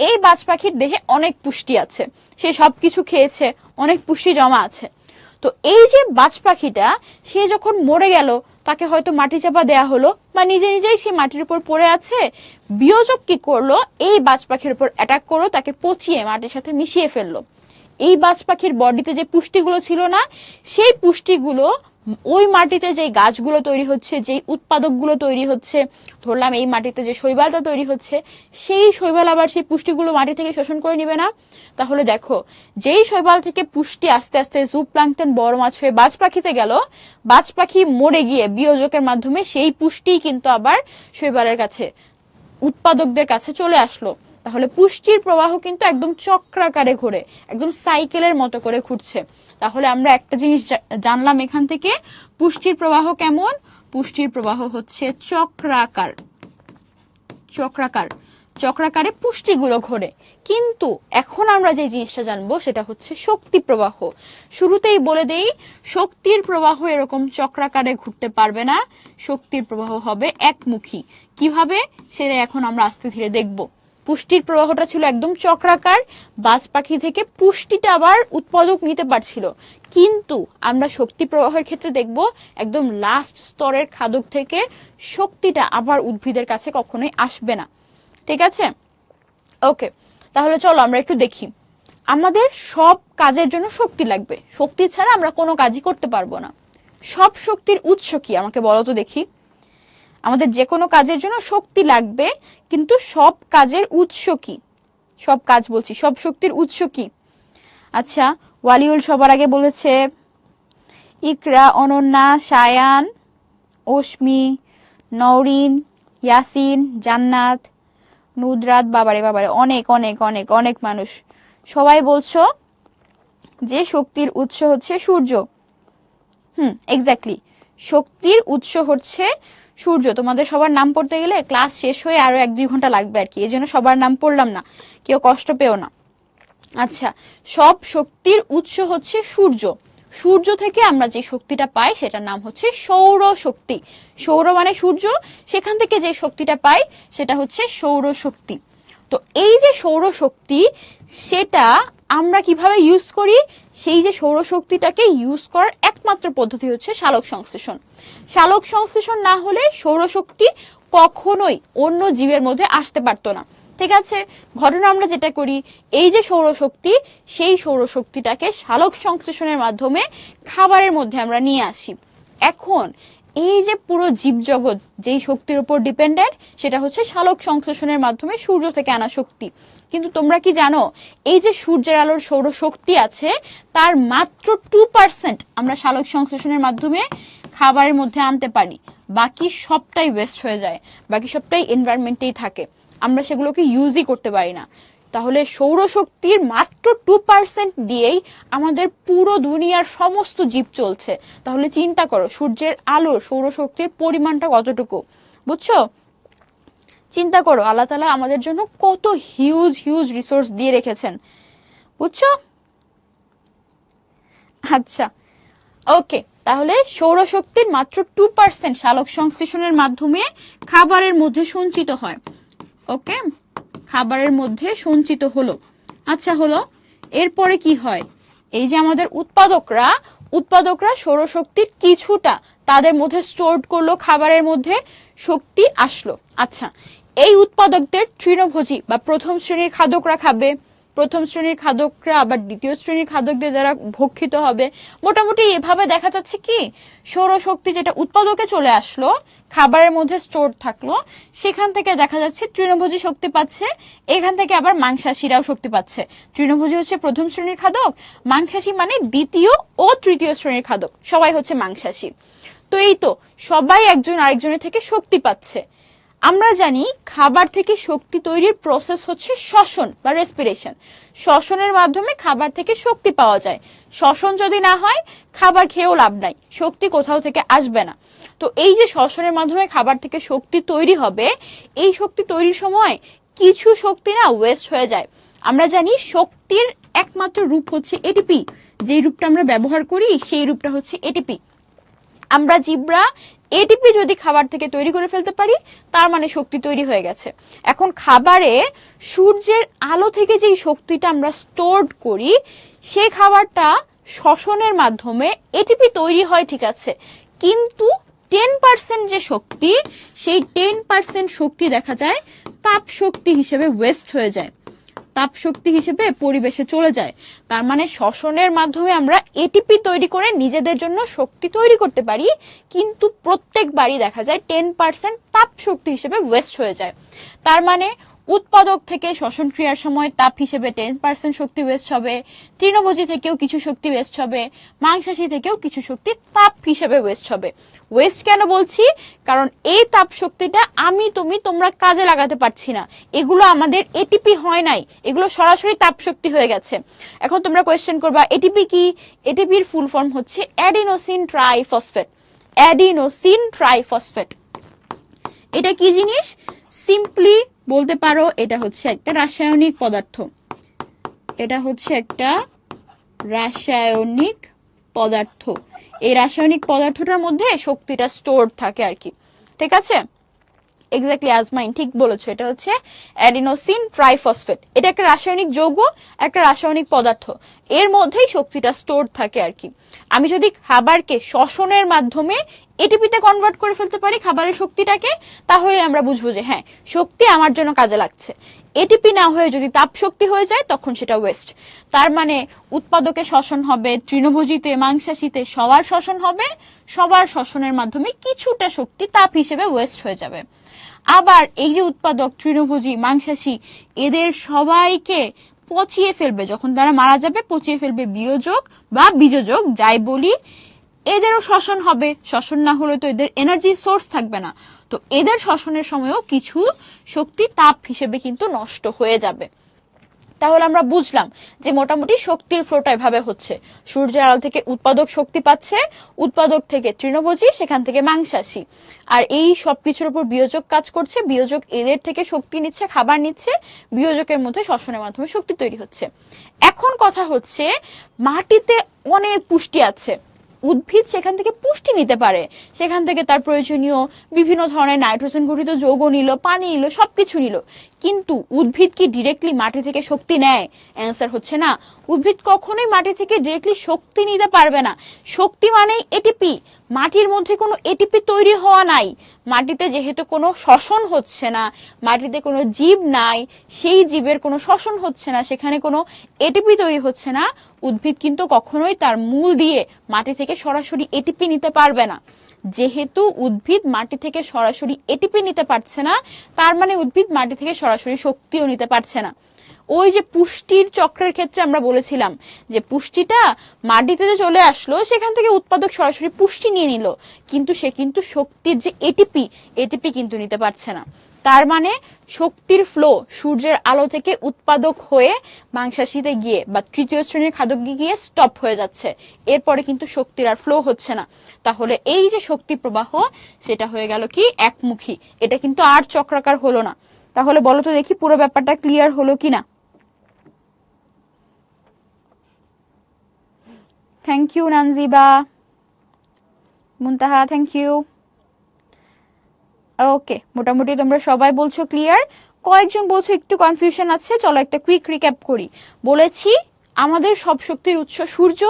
এই বাজ পাখির দেহে অনেক পুষ্টি আছে, সে সবকিছু খেয়েছে, অনেক পুষ্টি জমা আছে। তো এই যে বাজ পাখিটা, সে যখন মরে গেল, তাকে হয়তো মাটি চাপা দেয়া হলো, বা নিজে নিজেই সে মাটির উপর পড়ে আছে, বিয়োজক কি করলো, এই বাজ পাখির উপর অ্যাটাক করলো, তাকে পচিয়ে মাটির সাথে মিশিয়ে ফেললো। এই বাজ পাখির বডিতে যে পুষ্টিগুলো ছিল না, সেই পুষ্টিগুলো ওই মাটিতে যে গাছগুলো তৈরি হচ্ছে, যে উৎপাদকগুলো তৈরি হচ্ছে, ধরলাম এই মাটিতে যে শৈবালটা তৈরি হচ্ছে, সেই শৈবাল আবার সেই পুষ্টিগুলো মাটি থেকে শোষণ করে নিবে না। তাহলে দেখো, যেই শৈবাল থেকে পুষ্টি আস্তে আস্তে জুপ্লাঙ্কটন বড় মাছ হয়ে বাজ পাখিতে গেল, বাজ পাখি মরে গিয়ে বিয়োজকের মাধ্যমে সেই পুষ্টি কিন্তু আবার শৈবালের কাছে, উৎপাদকদের কাছে চলে আসলো। তাহলে পুষ্টির প্রবাহ কিন্তু একদম চক্রাকারে ঘুরে, একদম সাইকেলের মতো করে ঘুরছে। তাহলে আমরা একটা জিনিস জানলাম এখান থেকে, পুষ্টির প্রবাহ কেমন। পুষ্টির প্রবাহ হচ্ছে চক্রাকার, চক্রাকারে পুষ্টিগুলো ঘোরে। কিন্তু এখন আমরা যে জিনিসটা জানবো সেটা হচ্ছে শক্তি প্রবাহ। শুরুতেই বলে দেই, শক্তির প্রবাহ এরকম চক্রাকারে ঘুরতে পারবে না, শক্তির প্রবাহ হবে একমুখী। কিভাবে, সেটা এখন আমরা আস্তে ধীরে দেখব। পুষ্টির প্রবাহটা ছিল একদম চক্রাকার, বাজ পাখি থেকে পুষ্টিটা আবার উৎপাদক নিতে পারছিল। কিন্তু আমরা শক্তি প্রবাহের ক্ষেত্রে দেখব, একদম লাস্ট স্তরের খাদক থেকে শক্তিটা আবার উদ্ভিদের কাছে কখনোই আসবে না। ঠিক আছে, ওকে। তাহলে চলো আমরা একটু দেখি, আমাদের সব কাজের জন্য শক্তি লাগবে, শক্তি ছাড়া আমরা কোনো কাজই করতে পারবো না। সব শক্তির উৎস কি আমাকে বলো তো দেখি। আমাদের যে কোনো কাজের জন্য শক্তি লাগবে, কিন্তু সব কাজের উৎস কি, সব কাজ বলছি, সব শক্তির উৎস কি। আচ্ছা, ওয়ালিউল সবার আগে বলেছে, ইকরা, অনন্যা, সায়ান, অশ্মি, নওরিন, ইয়াসিন, জান্নাত, নুদরাত, বাবারে বাবারে অনেক অনেক অনেক অনেক মানুষ সবাই বলছো যে শক্তির উৎস হচ্ছে সূর্য। এক্স্যাক্টলি, শক্তির উৎস হচ্ছে সূর্য। তোমাদের সবার নাম পড়তে গেলে ক্লাস শেষ হয়ে আরো 1-2 ঘন্টা লাগবে আর কি, এই জন্য সবার নাম পড়লাম না, কেউ কষ্ট পেও না। আচ্ছা, সব শক্তির উৎস হচ্ছে সূর্য। সূর্য থেকে আমরা যে শক্তিটা পাই সেটার নাম হচ্ছে সৌর শক্তি। সৌর মানে সূর্য, সেখান থেকে যে শক্তিটা পাই সেটা হচ্ছে সৌর শক্তি। তো এই যে সৌর শক্তি, সেটা আমরা কিভাবে ইউজ করি, সেই যে সৌর শক্তিটাকে ইউজ করার একমাত্র পদ্ধতি হচ্ছে সালোক সংশ্লেষণ। সালোক সংশ্লেষণ না হলে সৌরশক্তি কখনোই অন্য জীবের মধ্যে আসতে পারতো না। ঠিক আছে, ঘটনা আমরা যেটা করি, এই যে সৌরশক্তি, সেই সৌরশক্তিটাকে সালোক সংশ্লেষণের মাধ্যমে খাবারের মধ্যে আমরা নিয়ে আসি। এখন এই যে পুরো জীবজগৎ যেই শক্তির উপর ডিপেন্ডেন্ট, সেটা হচ্ছে সালোক সংশ্লেষণের মাধ্যমে সূর্য থেকে আনা শক্তি। কিন্তু তোমরা কি জানো, এই যে সূর্যের আলোর সৌরশক্তি আছে, তার মাত্র 2% আমরা সালোক সংশ্লেষণের মাধ্যমে খাবারের মধ্যে আনতে পারি, বাকি সবটাই ওয়েস্ট হয়ে যায়, বাকি সবটাই এনভায়রনমেন্টেই থাকে, আমরা সেগুলোকে ইউজই করতে পারি না। তাহলে সৌরশক্তির মাত্র 2% দিয়েই আমাদের পুরো দুনিয়ার সমস্ত জীব চলছে। তাহলে চিন্তা করো সূর্যের আলোর সৌরশক্তির পরিমাণটা কতটুকু, বুঝছো? চিন্তা করো আল্লাহ তাআলা আমাদের জন্য কত হিউজ হিউজ রিসোর্স দিয়ে রেখেছেন, বুঝছো? আচ্ছা, ওকে। তাহলে সৌরশক্তির মাত্র 2% সালোক সংশ্লেষণের মাধ্যমে খাবারের মধ্যে সঞ্চিত হয়। ওকে, খাবারের মধ্যে সঞ্চিত হলো। আচ্ছা, হলো, এরপরে কি হয়, এই যে আমাদের উৎপাদকরা সৌরশক্তির কিছুটা তাদের মধ্যে স্টোর করলো, খাবারের মধ্যে শক্তি আসলো। আচ্ছা, এই উৎপাদকদের তৃণভোজী বা প্রথম শ্রেণীর খাদকরা খাবে, প্রথম শ্রেণীর খাদকরা আবার দ্বিতীয় শ্রেণীর খাদকদের দ্বারা ভক্ষিত হবে। মোটামুটি এভাবে দেখা যাচ্ছে কি সৌরশক্তি যেটা উৎপাদকে চলে আসলো, খাবারের মধ্যে স্টোর থাকলো, সেখান থেকে দেখা যাচ্ছে তৃণভোজী শক্তি পাচ্ছে, এখান থেকে আবার মাংসাশীরাও শক্তি পাচ্ছে। তৃণভোজী হচ্ছে প্রথম শ্রেণীর খাদক, মাংসাশী মানে দ্বিতীয় ও তৃতীয় শ্রেণীর খাদক, সবাই হচ্ছে মাংসাশী। তো এই তো সবাই একজন আরেকজনের থেকে শক্তি পাচ্ছে। আমরা জানি খাবার থেকে শক্তি তৈরির প্রসেস হচ্ছে শ্বসন বা রেসপিরেশন। শ্বসনের মাধ্যমে খাবার থেকে শক্তি পাওয়া যায়। শ্বসন যদি না হয় খাবার খেয়েও লাভ নাই, শক্তি কোথাও থেকে আসবে না। তো এই যে শ্বসনের মাধ্যমে খাবার থেকে শক্তি তৈরি হবে, এই শক্তি তৈরির সময় কিছু শক্তি না ওয়েস্ট হয়ে যায়। আমরা জানি শক্তির একমাত্র রূপ হচ্ছে এটিপি, যেই রূপটা আমরা ব্যবহার করি সেই রূপটা হচ্ছে এটিপি। আমরা জীবরা এটিপি যদি খাবার থেকে তৈরি করে ফেলতে পারি তার মানে শক্তি তৈরি হয়ে গেছে। এখন খাবারে সূর্যের আলো থেকে যে শক্তিটা আমরা স্টোর করি সেই খাবারটা শ্বসনের মাধ্যমে এটিপি তৈরি হয়, ঠিক আছে, কিন্তু 10% যে শক্তি, সেই 10% শক্তি দেখা যায় তাপ শক্তি হিসেবে ওয়েস্ট হয়ে যায়, তাপ শক্তি হিসেবে পরিবেশে চলে যায়। তার মানে শ্বসনের মাধ্যমে আমরা এটিপি তৈরি করে নিজেদের জন্য শক্তি তৈরি করতে পারি, কিন্তু প্রত্যেকবারই দেখা যায় 10% তাপ শক্তি হিসেবে ওয়েস্ট হয়ে যায়। তার মানে উৎপাদক থেকে শ্বসন ক্রিয়ার সময় তাপ হিসেবে 10% শক্তি ওয়েস্ট হবে, তৃণভোজী থেকেও কিছু শক্তি ওয়েস্ট হবে, মাংসাশী থেকেও কিছু শক্তি তাপ হিসেবে ওয়েস্ট হবে। ওয়েস্ট কেন বলছি? কারণ এই তাপ শক্তিটা আমি তুমি তোমরা কাজে লাগাতে পারছি না, এগুলো আমাদের এটিপি হয় নাই, এগুলো সরাসরি তাপ শক্তি হয়ে গেছে। এখন তোমরা কোয়েশ্চেন করবা এটিপি কি? এটিপির ফুল ফর্ম হচ্ছে অ্যাডিনোসিন ট্রাইফসফেট। অ্যাডিনোসিন ট্রাইফসফেট এটা কি জিনিস? সিম্পলি বলতে পারো এটা হচ্ছে একটা রাসায়নিক পদার্থ। এটা হচ্ছে একটা রাসায়নিক পদার্থ। এই রাসায়নিক পদার্থটার মধ্যে শক্তিটা স্টোর থাকে আর কি, ঠিক আছে? এক্স্যাক্টলি আজমাইন ঠিক বলেছো, এটা হচ্ছে অ্যাডিনোসিন ট্রাইফসফেট। এটা একটা রাসায়নিক যৌগ, একটা রাসায়নিক পদার্থ, এর মধ্যেই শক্তিটা স্টোর থাকে আর কি। আমি যদি খাবারকে শ্বসনের মাধ্যমে এটিপিতে কনভার্ট করে ফেলতে পারি খাবারের শক্তিটাকে, তাহলে আমরা বুঝবো যে হ্যাঁ শক্তি আমার জন্য কাজে লাগছে। এটিপি না হয়ে যদি তাপ শক্তি হয়ে যায় তখন সেটা ওয়েস্ট। তার মানে উৎপাদকে শ্বসন হবে, তৃণভোজীতে মাংসাশীতে সবার শ্বসন হবে, সবার শ্বসনের মাধ্যমে কিছুটা শক্তি তাপ হিসেবে ওয়েস্ট হয়ে যাবে। আবার এই যে উৎপাদক তৃণভোজী মাংসাশী এদের সবাইকে পচিয়ে ফেলবে, যখন তারা মারা যাবে পচিয়ে ফেলবে বিয়োজক বা বীজযোগ যাই বলি, এদেরও শ্বসন হবে। শ্বসন না হলে তো এদের এনার্জি সোর্স থাকবে না, তো এদের শ্বসনের সময়ও কিছু শক্তি তাপ হিসেবে কিন্তু নষ্ট হয়ে যাবে। তাহলে আমরা বুঝলাম যে মোটামুটি শক্তির ফ্লোটা এভাবে হচ্ছে, সূর্যের আলো থেকে উৎপাদক শক্তি পাচ্ছে, উৎপাদক থেকে তৃণভোজী, সেখান থেকে মাংসাশী, আর এই সবকিছুর উপর বিয়োজক কাজ করছে, বিয়োজক এদের থেকে শক্তি নিচ্ছে, খাবার নিচ্ছে, বিয়োজকের মধ্যে শ্বসনের মাধ্যমে শক্তি তৈরি হচ্ছে। এখন কথা হচ্ছে মাটিতে অনেক পুষ্টি আছে, উদ্ভিদ সেখান থেকে পুষ্টি নিতে পারে, সেখান থেকে তার প্রয়োজনীয় বিভিন্ন ধরনের নাইট্রোজেন গঠিত যৌগ নিল, পানি নিল, সবকিছু নিল, কিন্তু উদ্ভিদ কি ডিরেক্টলি মাটি থেকে শক্তি নেয়? অ্যান্সার হচ্ছে না। উদ্ভিদ কখনোই মাটি থেকে ডিরেক্টলি শক্তি নিতে পারবে না। শক্তি মানে এটিপি, মাটির মধ্যে কোনো এটিপি তৈরি হওয়া নাই। মাটিতে যেহেতু কোনো শ্বসন হচ্ছে না, মাটিতে কোনো জীব নাই, সেই জীবের কোনো শ্বসন হচ্ছে না, সেখানে কোনো এটিপি তৈরি হচ্ছে না, উদ্ভিদ কিন্তু কখনোই তার মূল দিয়ে মাটি থেকে সরাসরি এটিপি নিতে পারবে না। যেহেতু উদ্ভিদ মাটি থেকে সরাসরি এটিপি নিতে পারছে না, তার মানে উদ্ভিদ মাটি থেকে সরাসরি শক্তিও নিতে পারছে না। ওই যে পুষ্টির চক্রের ক্ষেত্রে আমরা বলেছিলাম যে পুষ্টিটা মাটিতে যে চলে আসলো, সেখান থেকে উৎপাদক সরাসরি পুষ্টি নিয়ে নিল, কিন্তু সে কিন্তু শক্তির যে এটিপি কিন্তু নিতে পারছে না। তার মানে শক্তির ফ্লো সূর্যের আলো থেকে উৎপাদক হয়ে মাংসাশীতে গিয়ে বা তৃতীয় শ্রেণীর খাদকে গিয়ে স্টপ হয়ে যাচ্ছে, এরপরে কিন্তু শক্তির আর ফ্লো হচ্ছে না। তাহলে এই যে শক্তি প্রবাহ সেটা হয়ে গেল কি একমুখী, এটা কিন্তু আর চক্রাকার হলো না। তাহলে বলো তো দেখি পুরো ব্যাপারটা ক্লিয়ার হলো কিনা? Thank you Nanjiba, Muntaha thank you. Okay, মোটামুটি তোমরা সবাই বলছো ক্লিয়ার, কয়েকজন বলছো একটু কনফিউশন আছে। চলো একটা কুইক রিক্যাপ করি। বলেছি আমাদের সব শক্তির উৎস সূর্য,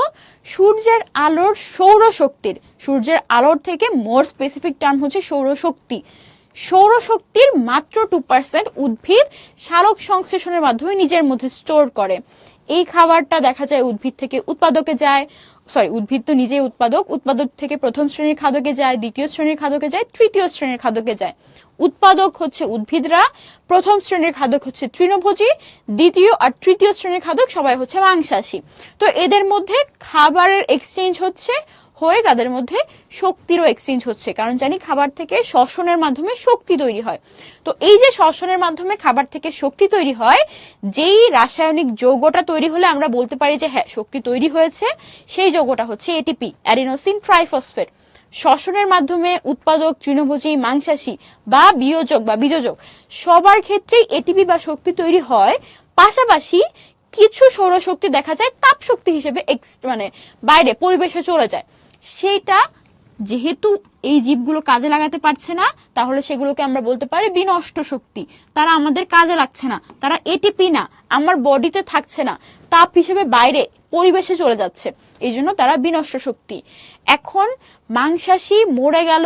সূর্যের আলোর সৌরশক্তির, সূর্যের আলোর থেকে মোর স্পেসিফিক টার্ম হচ্ছে সৌরশক্তি, সৌরশক্তির মাত্র 2% উদ্ভিদ সালোক সংশ্লেষণের মাধ্যমে নিজের মধ্যে স্টোর করে। এই খাবারটা দেখা যায় উদ্ভিদ থেকে উৎপাদকে যায়, উদ্ভিদ তো নিজেই উৎপাদক, উৎপাদক থেকে প্রথম শ্রেণীর খাদকে যায়, দ্বিতীয় শ্রেণীর খাদকে যায়, তৃতীয় শ্রেণীর খাদকে যায়। উৎপাদক হচ্ছে উদ্ভিদরা, প্রথম শ্রেণীর খাদক হচ্ছে তৃণভোজী, দ্বিতীয় আর তৃতীয় শ্রেণীর খাদক সবাই হচ্ছে মাংসাশী। তো এদের মধ্যে খাবারের এক্সচেঞ্জ হয়ে তাদের মধ্যে শক্তিরও এক্সচেঞ্জ হচ্ছে, কারণ জানি খাবার থেকে শ্বসনের মাধ্যমে শক্তি তৈরি হয়। তো এই যে শ্বসনের মাধ্যমে খাবার থেকে শক্তি তৈরি হয়, যেই রাসায়নিক যৌগটা তৈরি হলে আমরা বলতে পারি যে হ্যাঁ শক্তি তৈরি হয়েছে, সেই যৌগটা হচ্ছে এটিপি, অ্যাডিনোসিন ট্রাইফসফেট। শ্বসনের মাধ্যমে উৎপাদক, তৃণভোজী, মাংসাশী বা বিয়োজক বা বীজযোগ সবার ক্ষেত্রেই এটিপি বা শক্তি তৈরি হয়। পাশাপাশি কিছু সৌরশক্তি দেখা যায় তাপ শক্তি হিসেবে বাইরে পরিবেশে চলে যায়। সেটা যেহেতু এই জীবগুলো কাজে লাগাতে পারছে না, তাহলে সেগুলোকে আমরা বলতে পারি বিনষ্ট শক্তি। তারা আমাদের কাজে লাগছে না, তারা এটিপি না, আমার বডিতে থাকছে না, তাপ হিসেবে বাইরে পরিবেশে চলে যাচ্ছে, এই জন্য তারা বিনষ্ট শক্তি। এখন মাংসাশী মরে গেল,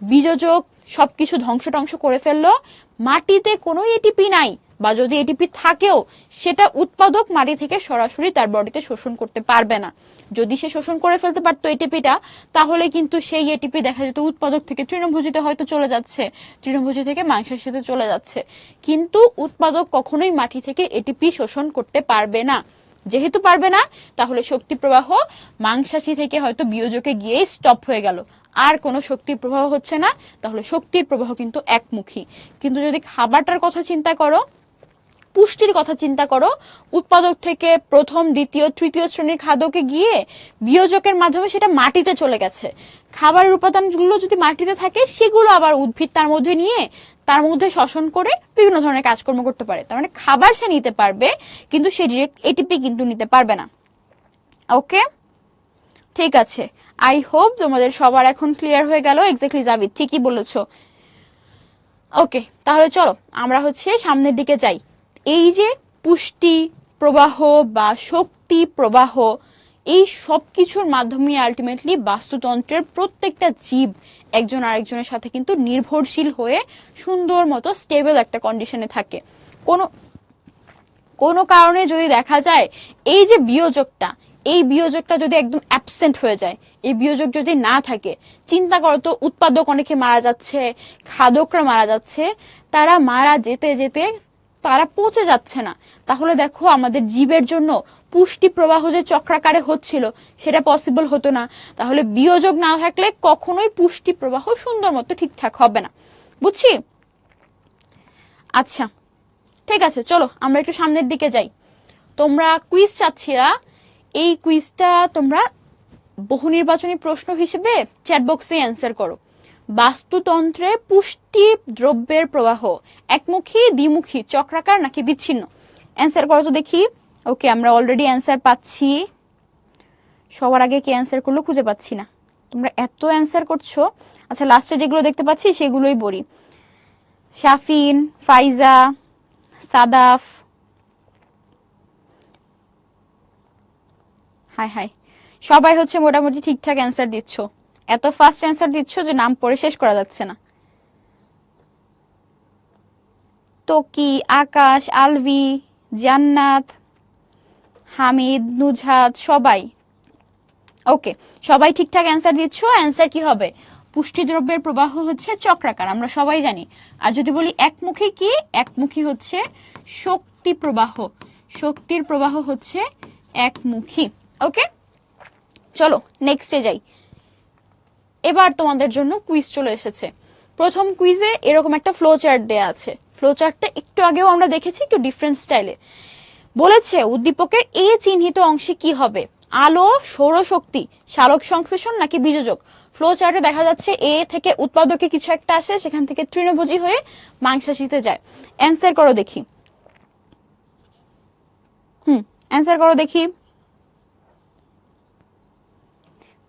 বীজযোগ সবকিছু ধ্বংস করে ফেললো, মাটিতে কোনো এটিপি নাই, বা যদি এটিপি থাকেও সেটা উৎপাদক মাটি থেকে সরাসরি তার বডিতে শোষণ করতে পারবে না। যদি সে শোষণ করে ফেলতে পারতো এটিপিটা, তাহলে কিন্তু সেই এটিপি দেখা যেত উৎপাদক থেকে তৃণভোজীতে হয়তো চলে যাচ্ছে, তৃণভোজী থেকে মাংসাশীতে চলে যাচ্ছে। কিন্তু উৎপাদক কখনোই মাটি থেকে এটিপি শোষণ করতে পারবে না। যেহেতু পারবে না, তাহলে শক্তি প্রবাহ মাংসাশী থেকে হয়তো বিয়োজকে গিয়েই স্টপ হয়ে গেল, আর কোনো শক্তির প্রবাহ হচ্ছে না। তাহলে শক্তির প্রবাহ কিন্তু একমুখী। কিন্তু যদি খাবারটার কথা চিন্তা করো, পুষ্টির কথা চিন্তা করো, উৎপাদক থেকে প্রথম, দ্বিতীয়, তৃতীয় শ্রেণীর খাদ্যকে গিয়ে বিয়োজকের মাধ্যমে সেটা মাটিতে চলে গেছে। খাবারের উপাদানগুলো যদি মাটিতে থাকে, সেগুলো আবার উদ্ভিদ তার মধ্যে নিয়ে তার মধ্যে শ্বসন করে বিভিন্ন ধরনের কাজকর্ম করতে পারে। তার মানে খাবার সে নিতে পারবে, কিন্তু সে ডিরেক্ট এটিপি কিন্তু নিতে পারবে না। ওকে, ঠিক আছে। আই হোপ তোমাদের সবার এখন ক্লিয়ার হয়ে গেল। এক্স্যাক্টলি জাবিদ, ঠিকই বলেছো। ওকে, তাহলে চলো আমরা সামনের দিকে যাই। এই যে পুষ্টি প্রবাহ বা শক্তি প্রবাহ, এই সব কিছুর মাধ্যমে আলটিমেটলি বাস্তুতন্ত্রের প্রত্যেকটা জীব একজন আরেকজনের সাথে কিন্তু নির্ভরশীল হয়ে সুন্দর মতো স্টেবল একটা কন্ডিশনে থাকে। কোনো কারণে যদি দেখা যায় এই যে বিয়োজকটা যদি একদম অ্যাবসেন্ট হয়ে যায়, এই বিয়োজক যদি না থাকে, চিন্তা করো তো, উৎপাদক অনেকে মারা যাচ্ছে, খাদকরা মারা যাচ্ছে, তারা মারা যেতে যেতে তারা পচে যাচ্ছে না। তাহলে দেখো আমাদের জীবের জন্য পুষ্টি প্রবাহ যে চক্রাকারে হচ্ছিল সেটা পসিবল হতো না। তাহলে বিয়োজক না থাকলে কখনোই পুষ্টি প্রবাহ সুন্দর মতো ঠিকঠাক হবে না। বুঝছি? আচ্ছা, ঠিক আছে, চলো আমরা একটু সামনের দিকে যাই। তোমরা কুইজ চাচ্ছিলা, এই কুইজটা তোমরা বহু নির্বাচনী প্রশ্ন হিসেবে চ্যাট বক্সে অ্যান্সার করো। বাস্তুতন্ত্রে পুষ্টি দ্রব্যের প্রবাহ একমুখী, দ্বিমুখী, চক্রাকার নাকি বিচ্ছিন্ন? অ্যান্সার করো তো দেখি। ওকে, আমরা অলরেডি অ্যান্সার পাচ্ছি। সবার আগে কে অ্যান্সার করলো খুঁজে পাচ্ছি না। তোমরা এত অ্যান্সার করছো। আচ্ছা, লাস্টে যেগুলো দেখতে পাচ্ছি সেগুলোই বলি। শাফিন, ফাইজা, সাদাফ, হাই হাই, সবাই মোটামুটি ঠিকঠাক অ্যান্সার দিচ্ছ। এত ফাস্ট অ্যান্সার দিচ্ছ যে নাম পড়ে শেষ করা যাচ্ছে না। তোকি, আকাশ, আলভি, জান্নাত, হামিদ, নুজহাত, সবাই ওকে, সবাই ঠিকঠাক অ্যান্সার দিচ্ছ। অ্যান্সার কি হবে? পুষ্টি দ্রব্যের প্রবাহ চক্রাকার, আমরা সবাই জানি। আর যদি বলি একমুখী, কি একমুখী? শক্তি প্রবাহ, শক্তির প্রবাহ একমুখী। ওকে, চলো নেক্সটে যাই। এবার তোমাদের জন্য কুইজ চলে এসেছে। প্রথম কুইজে এরকম একটা ফ্লো চার্ট দেয়া আছে। ফ্লো চার্টটা একটু আগেও আমরা দেখেছি, একটু ডিফারেন্ট স্টাইলে। বলেছে উদ্দীপকের এ চিহ্নিত অংশে কি হবে? আলো, সৌরশক্তি, সালোক সংশ্লেষণ নাকি বীজযোগ? ফ্লো চার্টে দেখা যাচ্ছে এ থেকে উৎপাদকে কিছু একটা আসে, সেখান থেকে তৃণভোজী হয়ে মাংসাশীতে যায়। অ্যান্সার করো দেখি। অ্যান্সার করো দেখি।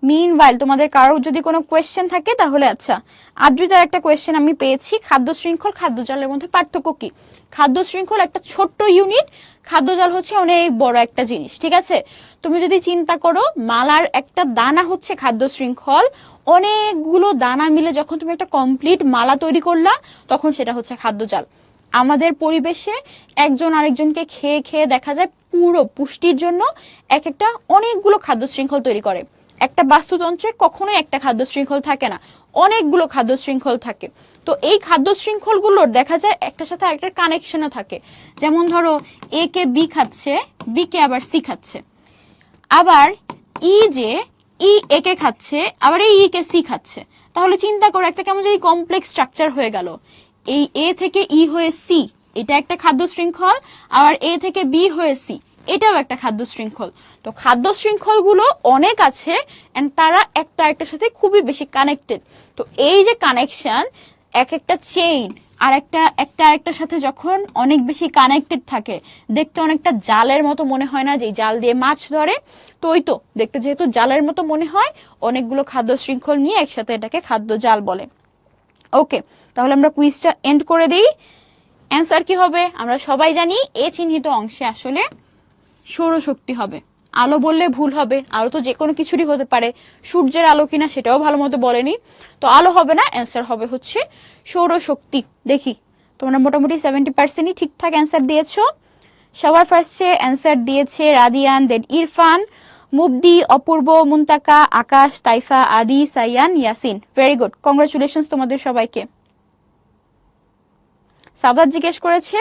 মিনওয়াইল তোমাদের কারোর যদি কোনো কোয়েশ্চেন থাকে তাহলে আচ্ছা, আদ্রিতার একটা কোয়েশ্চেন আমি পেয়েছি, খাদ্য শৃঙ্খল খাদ্য জালের মধ্যে পার্থক্য কি? খাদ্য শৃঙ্খল একটা ছোট্ট ইউনিট, খাদ্য জাল হচ্ছে অনেক বড় একটা জিনিস, ঠিক আছে? তুমি যদি চিন্তা করো মালার একটা দানা হচ্ছে খাদ্য শৃঙ্খল, অনেকগুলো দানা মিলে যখন তুমি একটা কমপ্লিট মালা তৈরি করলা তখন সেটা হচ্ছে খাদ্য জাল। আমাদের পরিবেশে একজন আরেকজনকে খেয়ে খেয়ে দেখা যায় পুরো পুষ্টির জন্য এক একটা অনেকগুলো খাদ্য শৃঙ্খল তৈরি করে। একটা বাস্তুতন্ত্রে কখনোই একটা খাদ্য শৃঙ্খল থাকে না, অনেকগুলো খাদ্য শৃঙ্খল থাকে। তো এই খাদ্য শৃঙ্খল গুলোর দেখা যায় একটার সাথে আরেকটার কানেকশনও থাকে। যেমন ধরো এ কে বি খাচ্ছে, বি কে আবার সি খাচ্ছে, আবার ই যে ই এ কে খাচ্ছে, আবার এই ই কে সি খাচ্ছে। তাহলে চিন্তা করো একটা কেমন যদি কমপ্লেক্স স্ট্রাকচার হয়ে গেল। এই এ থেকে ই হয়ে সি, এটা একটা খাদ্য শৃঙ্খল, আবার এ থেকে বি হয়ে সি, এটাও একটা খাদ্য শৃঙ্খল। তো খাদ্য শৃঙ্খল গুলো অনেক আছে এন্ড তারা একটা একটার সাথে খুবই বেশি কানেক্টেড। তো এই যে কানেকশন, এক একটা চেইন আর একটার সাথে যখন অনেক বেশি কানেক্টেড থাকে, দেখতে অনেকটা জালের মতো মনে হয় না, যে জাল দিয়ে মাছ ধরে, তো ওই তো দেখতে যেহেতু জালের মতো মনে হয়, অনেকগুলো খাদ্য শৃঙ্খল নিয়ে একসাথে এটাকে খাদ্য জাল বলে। ওকে, তাহলে আমরা কুইজটা এন্ড করে দিই। অ্যান্সার কি হবে? আমরা সবাই জানি এ চিহ্নিত অংশে আসলে সৌরশক্তি হবে। আলো বললে ভুল হবে, আলো তো যে কোনো কিছুরই হতে পারে, সূর্যের আলো কিনা সেটাও ভালো মতো বলেনি, তো আলো হবে না, অ্যান্সার হবে হচ্ছে সৌরশক্তি। দেখি তোমরা মোটামুটি 70%ই ঠিকঠাক অ্যান্সার দিয়েছো। সবার ফার্স্টে অ্যান্সার দিয়েছে রাদিয়ান, দেন ইরফান, মুবদি, অপূর্ব, মুন্তাকা, আকাশ, তাইফা, আদি, সাইয়ান, ইয়াসিন। ভেরি গুড, কংগ্রাচুলেশনস তোমাদের সবাইকে। সাবাদ জিজ্ঞেস করেছে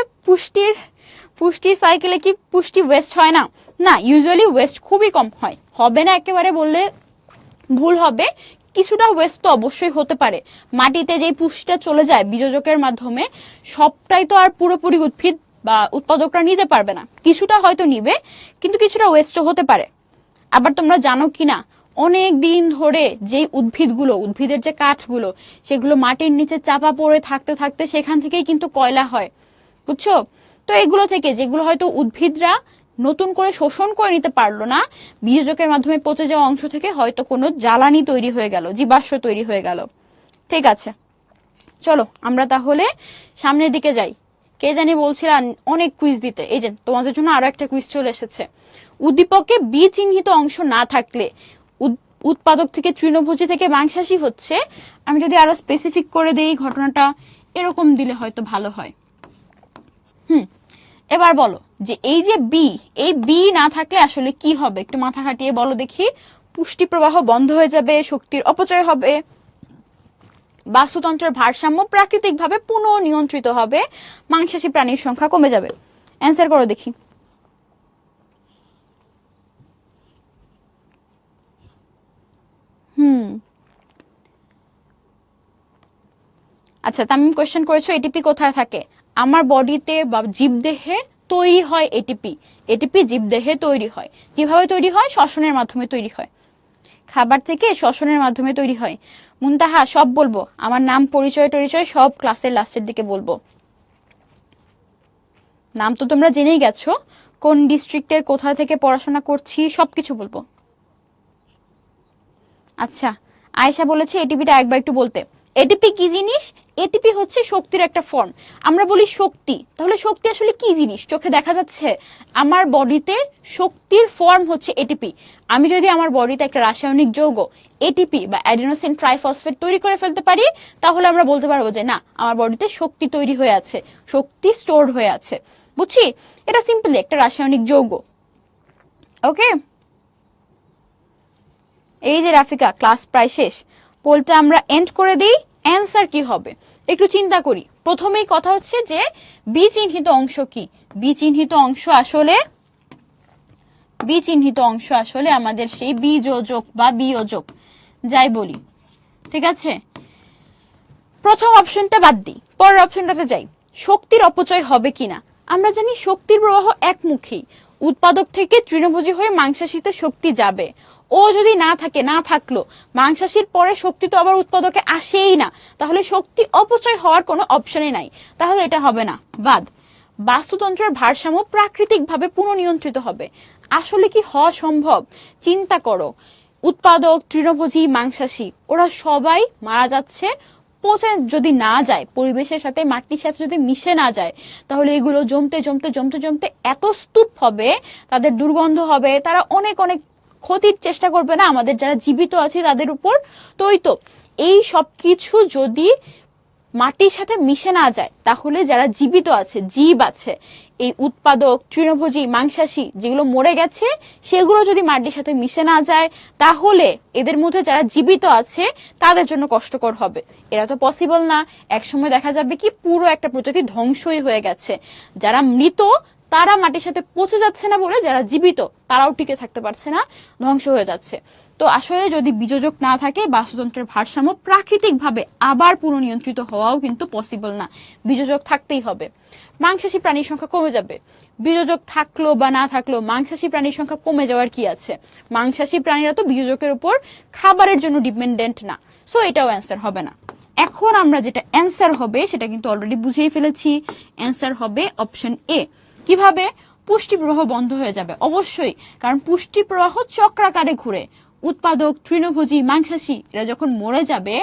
পুষ্টির সাইকেলে কি পুষ্টি ওয়েস্ট হয় না? না, ইউজুয়ালি ওয়েস্ট খুবই কম হয়, হবে না একেবারে বললে ভুল হবে, কিছুটা ওয়েস্ট তো অবশ্যই হতে পারে। মাটিতে যে পুষ্টিটা চলে যায় বিযোজকের মাধ্যমে, সবটাই তো আর পুরোপুরি উদ্ভিদ বা উৎপাদকরা নিতে পারবে না, কিছুটা হয়তো নিবে, কিন্তু কিছুটা ওয়েস্টও হতে পারে। আবার তোমরা জানো কিনা, অনেক দিন ধরে যে উদ্ভিদের যে কাঠগুলো, সেগুলো মাটির নিচে চাপা পড়ে থাকতে থাকতে সেখান থেকেই কিন্তু কয়লা হয়, বুঝছো? তো এগুলো থেকে যেগুলো হয়তো উদ্ভিদরা নতুন করে শোষণ করে নিতে পারলো না, বিয়োজকের মাধ্যমে পচে যাওয়া অংশ থেকে হয়তো কোনো জ্বালানি তৈরি হয়ে গেল, জীবাশ্ম তৈরি হয়ে গেল। ঠিক আছে, চলো আমরা তাহলে সামনের দিকে যাই। কে জানি বলছিলাম অনেক কুইজ দিতে, এই যে তোমাদের জন্য আরো একটা কুইজ চলে এসেছে। উদ্দীপকে বি চিহ্নিত অংশ না থাকলে উৎপাদক থেকে তৃণভোজী থেকে মাংসাশী হচ্ছে। আমি যদি আরো স্পেসিফিক করে দেই ঘটনাটা, এরকম দিলে হয়তো ভালো হয়। এবার বলো যে এই যে বি, এই বি না থাকলে আসলে কি হবে, একটু মাথা খাটিয়ে বলো দেখি। পুষ্টি প্রবাহ বন্ধ হয়ে যাবে, শক্তির অপচয় হবে, বাস্তুতন্ত্রের ভারসাম্য প্রাকৃতিকভাবে পুনঃনিয়ন্ত্রিত হবে, মাংসাশী প্রাণীর সংখ্যা কমে যাবে। অ্যান্সার করো দেখি। আচ্ছা, তামিম কোয়েশ্চেন করেছো এটিপি কোথায় থাকে? আমার বডিতে বা জীবদেহে তৈরি হয় এটিপি। এটিপি জীবদেহে তৈরি হয়। কিভাবে তৈরি হয়? শ্বসনের মাধ্যমে তৈরি হয়, খাবার থেকে শ্বসনের মাধ্যমে তৈরি হয়। মুনতাহা, সব বলবো, আমার নাম পরিচয় টরিচয় সব ক্লাসের লাস্টের দিকে বলবো। নাম তো তোমরা জেনেই গেছো, কোন ডিস্ট্রিক্টের কোথা থেকে পড়াশোনা করছি সবকিছু বলবো। আচ্ছা, আয়েশা বলেছে এটিপিটা একবার একটু বলতে। এটিপি কি জিনিস? এটিপি হচ্ছে শক্তির একটা ফর্ম। আমরা বলি শক্তি, তাহলে শক্তি আসলে কি জিনিস? চোখে দেখা যাচ্ছে? আমার বডিতে শক্তির ফর্ম হচ্ছে এটিপি। আমি যদি আমার বডিতে একটা রাসায়নিক যৌগ এটিপি বা অ্যাডিনোসিন ট্রাইফসফেট তৈরি করে ফেলতে পারি, তাহলে আমরা বলতে পারবো যে না, আমার বডিতে শক্তি তৈরি হয়ে আছে, শক্তি স্টোরড হয়ে আছে। বুঝছি? এটা সিম্পলি একটা রাসায়নিক যৌগ। ওকে, এই যে রাফিকা, ক্লাস প্রায় শেষ, পোলটা আমরা এন্ড করে দিই। অ্যান্সার কি হবে একটু চিন্তা করি। প্রথমেই কথা হচ্ছে যে বি চিহ্নিত অংশ কি? বি চিহ্নিত অংশ আসলে আমাদের সেই বীজযোগ বা বিয়োজক যাই বলি, ঠিক আছে? প্রথম অপশনটা বাদ দিই, পরের অপশনটাতে যাই। শক্তির অপচয় হবে কিনা? আমরা জানি শক্তির প্রবাহ একমুখী, উৎপাদক থেকে তৃণভোজী হয়ে মাংসাশীতে শক্তি যাবে। ও যদি না থাকলো, মাংসাশীর পরে শক্তি তো আবার উৎপাদকে আসেই না, তাহলে শক্তি অপচয় হওয়ার কোনো অপশনই নাই, তাহলে এটা হবে না, বাদ। বাস্তুতন্ত্রের ভারসাম্য প্রাকৃতিকভাবে পুনঃনিয়ন্ত্রিত হবে। আসলে কি হওয়া সম্ভব? চিন্তা করো, উৎপাদক, তৃণভোজী, মাংসাশী, ওরা সবাই মারা যাচ্ছে। পচে যদি না যায়, পরিবেশের সাথে মাটির সাথে যদি মিশে না যায়, তাহলে এগুলো জমতে জমতে জমতে জমতে এত স্তূপ হবে, তাদের দুর্গন্ধ হবে, তারা অনেক অনেক ক্ষতির চেষ্টা করবে না আমাদের যারা জীবিত আছে তাদের উপর। তো ওই তো এই সব কিছু যদি মাটির সাথে মিশে না যায়, তাহলে যারা জীবিত আছে, জীব আছে, এই উৎপাদক, তৃণভোজী, মাংসাশী যেগুলো মরে গেছে, সেগুলো যদি মাটির সাথে মিশে না যায়, তাহলে এদের মধ্যে যারা জীবিত আছে তাদের জন্য কষ্টকর হবে। এরা তো পসিবল না। একসময় দেখা যাবে কি পুরো একটা প্রজাতি ধ্বংসই হয়ে গেছে। যারা মৃত তারা মাটির সাথে পচে যাচ্ছে না বলে যারা জীবিত তারাও টিকে থাকতে পারছে না, ধ্বংস হয়ে যাচ্ছে। তো আসলে যদি বীজযোগ না থাকে, বাস্তুতন্ত্রের ভারসাম্য প্রাকৃতিকভাবে আবার পুনঃনিয়ন্ত্রিত হওয়াও কিন্তু পসিবল না। বীজযোগ থাকতেই হবে। মাংসাশী প্রাণীর সংখ্যা কমে যাবে। বীজযোগ থাকলো বা না থাকলো, মাংসাশী প্রাণীর সংখ্যা কমে যাওয়ার কি আছে? মাংসাশী প্রাণীরা তো বীজযোগের উপর খাবারের জন্য ডিপেন্ডেন্ট না। সো এটাও অ্যান্সার হবে না। এখন আমরা যেটা অ্যান্সার হবে সেটা কিন্তু অলরেডি বুঝিয়ে ফেলেছি। অ্যান্সার হবে অপশন এ। কিভাবে? পুষ্টি প্রবাহ বন্ধ হয়ে যাবে অবশ্যই, কারণ পুষ্টি প্রবাহ চক্রাকারে ঘুরে। উৎপাদক, তৃণভোজী, মাংসাশী এরা যখন মরে যাবে,